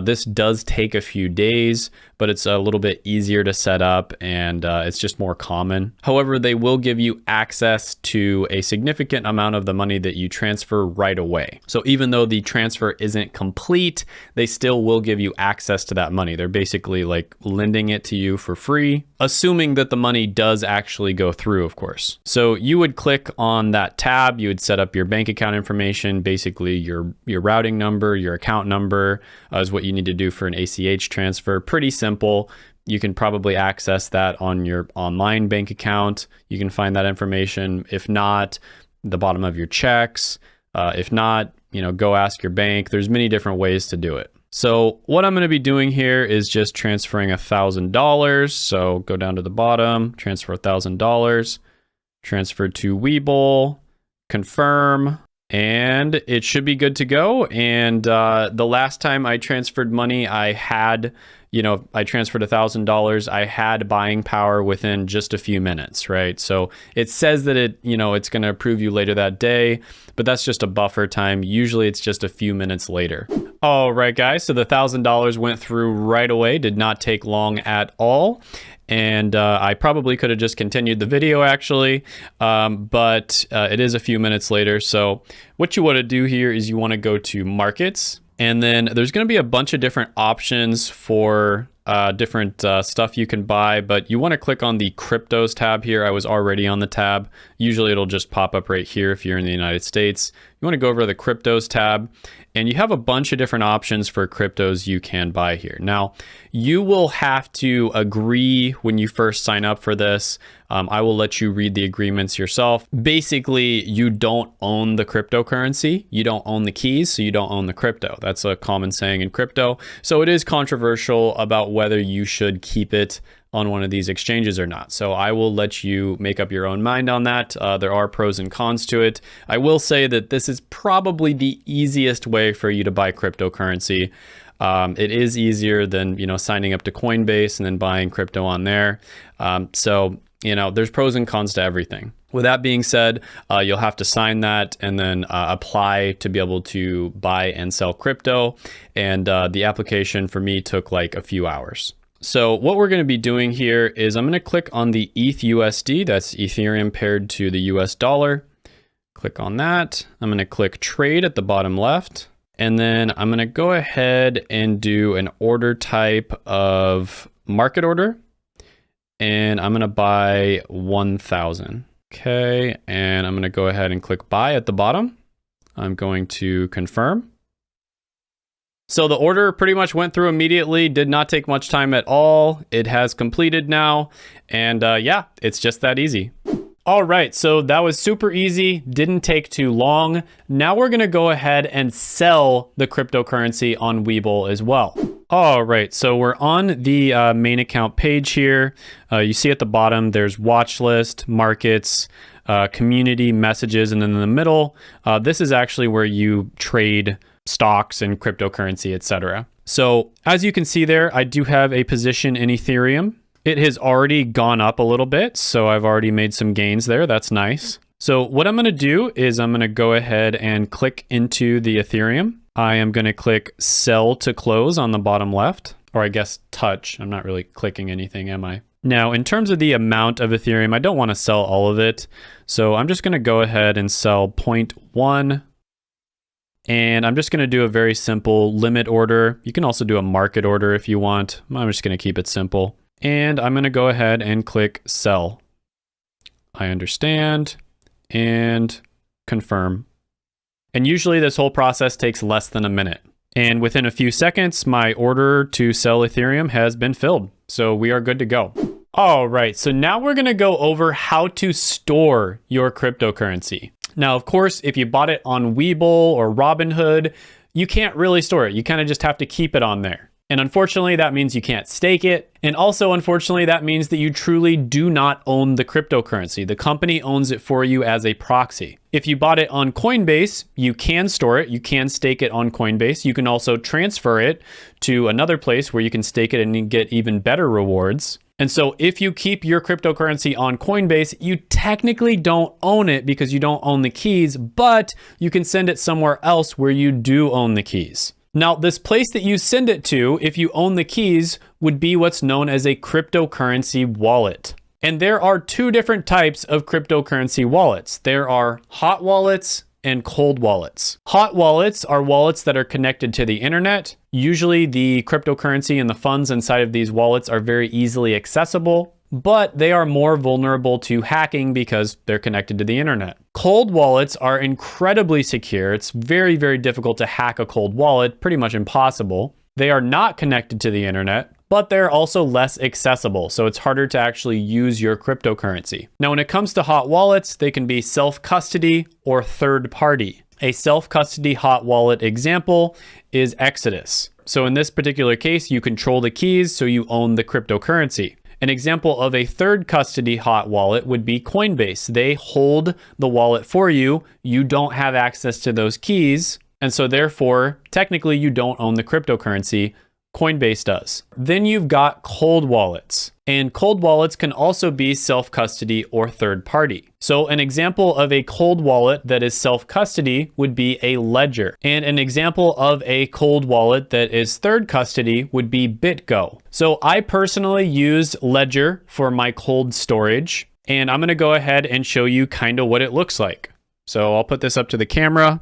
This does take a few days, but it's a little bit easier to set up and it's just more common. However, they will give you access to a significant amount of the money that you transfer right away. So even though the transfer isn't complete, they still will give you access to that money. They're basically like lending it to you for free, assuming that the money does actually go through, of course. So you would click on that tab, you would set up your bank account information, basically your routing number, your account number is what you need to do for an ACH transfer. Pretty simple. You can probably access that on your online bank account. You can find that information. If not, the bottom of your checks. If not, go ask your bank. There's many different ways to do it. So what I'm going to be doing here is just transferring $1,000. So go down to the bottom, transfer $1,000, transfer to Webull, confirm, and it should be good to go. And the last time I transferred money, I had, I transferred $1,000. I had buying power within just a few minutes, right? So it says that it's going to approve you later that day, but that's just a buffer time. Usually it's just a few minutes later. All right, guys. So the $1,000 went through right away. Did not take long at all. And I probably could have just continued the video actually, but it is a few minutes later. So what you want to do here is you want to go to markets, and then there's going to be a bunch of different options for different stuff you can buy, but you want to click on the cryptos tab here. I was already on the tab. Usually it'll just pop up right here if you're in the United States. You want to go over to the cryptos tab, and you have a bunch of different options for cryptos you can buy here. Now, you will have to agree when you first sign up for this. I will let you read the agreements yourself. Basically, you don't own the cryptocurrency. You don't own the keys, so you don't own the crypto. That's a common saying in crypto. So it is controversial about whether you should keep it on one of these exchanges or not. So I will let you make up your own mind on that. There are pros and cons to it. I will say that this is probably the easiest way for you to buy cryptocurrency. It is easier than, signing up to Coinbase and then buying crypto on there. So there's pros and cons to everything. With that being said, you'll have to sign that and then apply to be able to buy and sell crypto. And the application for me took like a few hours. So what we're going to be doing here is I'm going to click on the ETHUSD, that's Ethereum paired to the US dollar. Click on that. I'm going to click trade at the bottom left. And then I'm going to go ahead and do an order type of market order. And I'm going to buy 1,000. Okay. And I'm going to go ahead and click buy at the bottom. I'm going to confirm. So the order pretty much went through immediately, did not take much time at all. It has completed now. And yeah, it's just that easy. All right, so that was super easy, didn't take too long. Now we're gonna go ahead and sell the cryptocurrency on Webull as well. All right, so we're on the main account page here. You see at the bottom, there's watch list, markets, community, messages, and then in the middle, this is actually where you trade stocks and cryptocurrency, etc. So as you can see there, I do have a position in Ethereum. It has already gone up a little bit, so I've already made some gains there. That's nice. So what I'm going to do is I'm going to go ahead and click into the Ethereum. I am going to click sell to close on the bottom left, or I guess touch. I'm not really clicking anything, am I? Now, in terms of the amount of Ethereum, I don't want to sell all of it. So I'm just going to go ahead and sell 0.1. And I'm just going to do a very simple limit order. You can also do a market order if you want. I'm just going to keep it simple. And I'm going to go ahead and click sell. I understand and confirm. And usually this whole process takes less than a minute. And within a few seconds, my order to sell Ethereum has been filled. So we are good to go. All right, so now we're going to go over how to store your cryptocurrency. Now, of course, if you bought it on Webull or Robinhood, you can't really store it. You kind of just have to keep it on there. And unfortunately, that means you can't stake it. And also, unfortunately, that means that you truly do not own the cryptocurrency. The company owns it for you as a proxy. If you bought it on Coinbase, you can store it. You can stake it on Coinbase. You can also transfer it to another place where you can stake it and get even better rewards. And so if you keep your cryptocurrency on Coinbase, you technically don't own it because you don't own the keys, but you can send it somewhere else where you do own the keys. Now, this place that you send it to, if you own the keys, would be what's known as a cryptocurrency wallet. And there are two different types of cryptocurrency wallets. There are hot wallets and cold wallets. Hot wallets are wallets that are connected to the internet. Usually the cryptocurrency and the funds inside of these wallets are very easily accessible, but they are more vulnerable to hacking because they're connected to the internet. Cold wallets are incredibly secure. It's very, very difficult to hack a cold wallet, pretty much impossible. They are not connected to the internet, but they're also less accessible, so it's harder to actually use your cryptocurrency. Now, when it comes to hot wallets, they can be self-custody or third-party. A self-custody hot wallet example is Exodus. So in this particular case, you control the keys, so you own the cryptocurrency. An example of a third custody hot wallet would be Coinbase. They hold the wallet for you. You don't have access to those keys, and so therefore, technically, you don't own the cryptocurrency. Coinbase does. Then you've got cold wallets, and cold wallets can also be self-custody or third party. So an example of a cold wallet that is self-custody would be a Ledger, and an example of a cold wallet that is third custody would be BitGo. So I personally use Ledger for my cold storage, and I'm gonna go ahead and show you kind of what it looks like. So I'll put this up to the camera.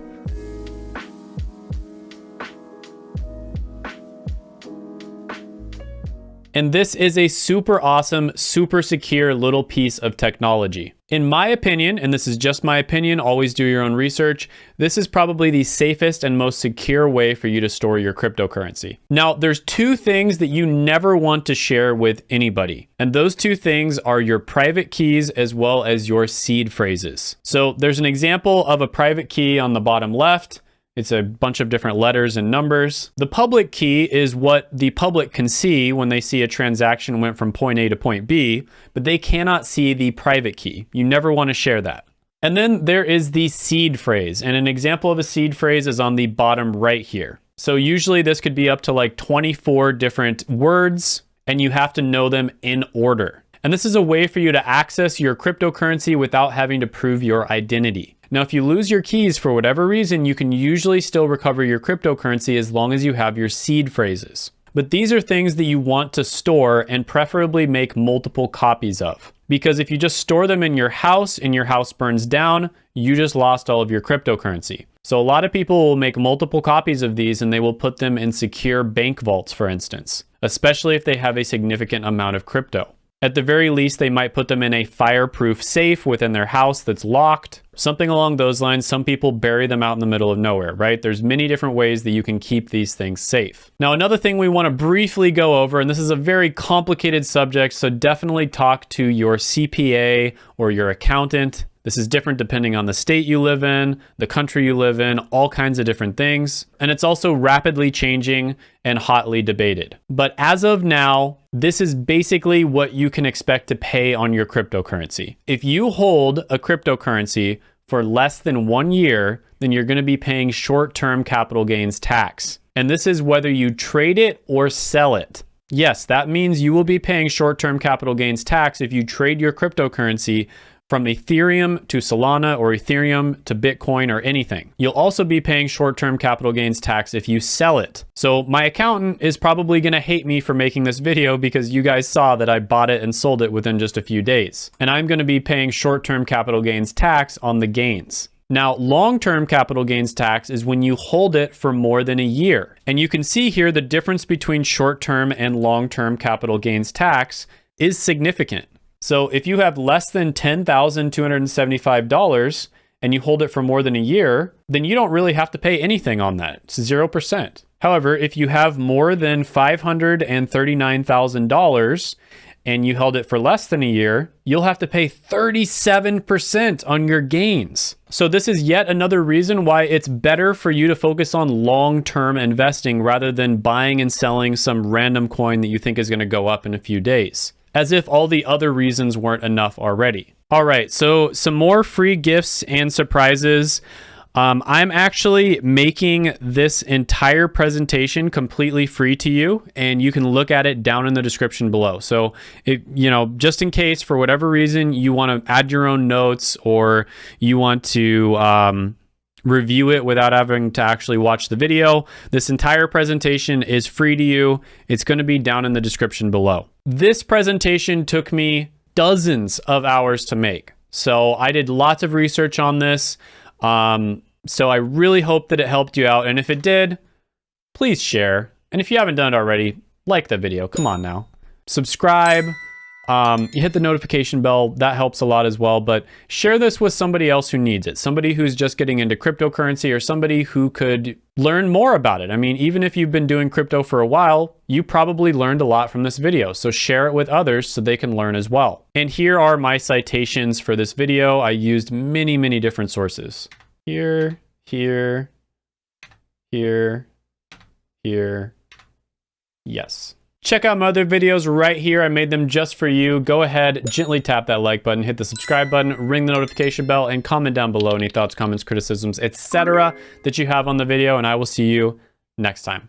And this is a super awesome, super secure little piece of technology. In my opinion, and this is just my opinion, always do your own research, this is probably the safest and most secure way for you to store your cryptocurrency. Now, there's two things that you never want to share with anybody. And those two things are your private keys as well as your seed phrases. So there's an example of a private key on the bottom left. It's a bunch of different letters and numbers. The public key is what the public can see when they see a transaction went from point A to point B, but they cannot see the private key. You never want to share that. And then there is the seed phrase, and an example of a seed phrase is on the bottom right here. So usually this could be up to like 24 different words, and you have to know them in order. And this is a way for you to access your cryptocurrency without having to prove your identity. Now, if you lose your keys for whatever reason, you can usually still recover your cryptocurrency as long as you have your seed phrases. But these are things that you want to store and preferably make multiple copies of. Because if you just store them in your house and your house burns down, you just lost all of your cryptocurrency. So a lot of people will make multiple copies of these and they will put them in secure bank vaults, for instance, especially if they have a significant amount of crypto. At the very least, they might put them in a fireproof safe within their house that's locked, something along those lines. Some people bury them out in the middle of nowhere, right? There's many different ways that you can keep these things safe. Now, another thing we want to briefly go over, and this is a very complicated subject, so definitely talk to your CPA or your accountant. This is different depending on the state you live in, the country you live in, all kinds of different things. And it's also rapidly changing and hotly debated. But as of now, this is basically what you can expect to pay on your cryptocurrency. If you hold a cryptocurrency for less than 1 year, then you're going to be paying short-term capital gains tax. And this is whether you trade it or sell it. Yes, that means you will be paying short-term capital gains tax if you trade your cryptocurrency from Ethereum to Solana or Ethereum to Bitcoin or anything. You'll also be paying short-term capital gains tax if you sell it. So my accountant is probably going to hate me for making this video because you guys saw that I bought it and sold it within just a few days. And I'm going to be paying short-term capital gains tax on the gains. Now, long-term capital gains tax is when you hold it for more than a year. And you can see here the difference between short-term and long-term capital gains tax is significant. So if you have less than $10,275 and you hold it for more than a year, then you don't really have to pay anything on that. It's 0%. However, if you have more than $539,000 and you held it for less than a year, you'll have to pay 37% on your gains. So this is yet another reason why it's better for you to focus on long-term investing rather than buying and selling some random coin that you think is going to go up in a few days, as if all the other reasons weren't enough already. All right, so some more free gifts and surprises. I'm actually making this entire presentation completely free to you, and you can look at it down in the description below. So, just in case for whatever reason you want to add your own notes or you want to review it without having to actually watch the video, this entire presentation is free to you. It's going to be down in the description below. This presentation took me dozens of hours to make. So I did lots of research on this. So I really hope that it helped you out. And if it did, please share. And if you haven't done it already, like the video. Come on now. Subscribe. You hit the notification bell. That helps a lot as well. But share this with somebody else who needs it. Somebody who's just getting into cryptocurrency or somebody who could learn more about it. I mean, even if you've been doing crypto for a while, you probably learned a lot from this video. So share it with others so they can learn as well. And here are my citations for this video. I used many, many different sources. Here, here, here, here. Yes. Check out my other videos right here. I made them just for you. Go ahead, gently tap that like button, hit the subscribe button, ring the notification bell, and comment down below any thoughts, comments, criticisms, etc. that you have on the video, and I will see you next time.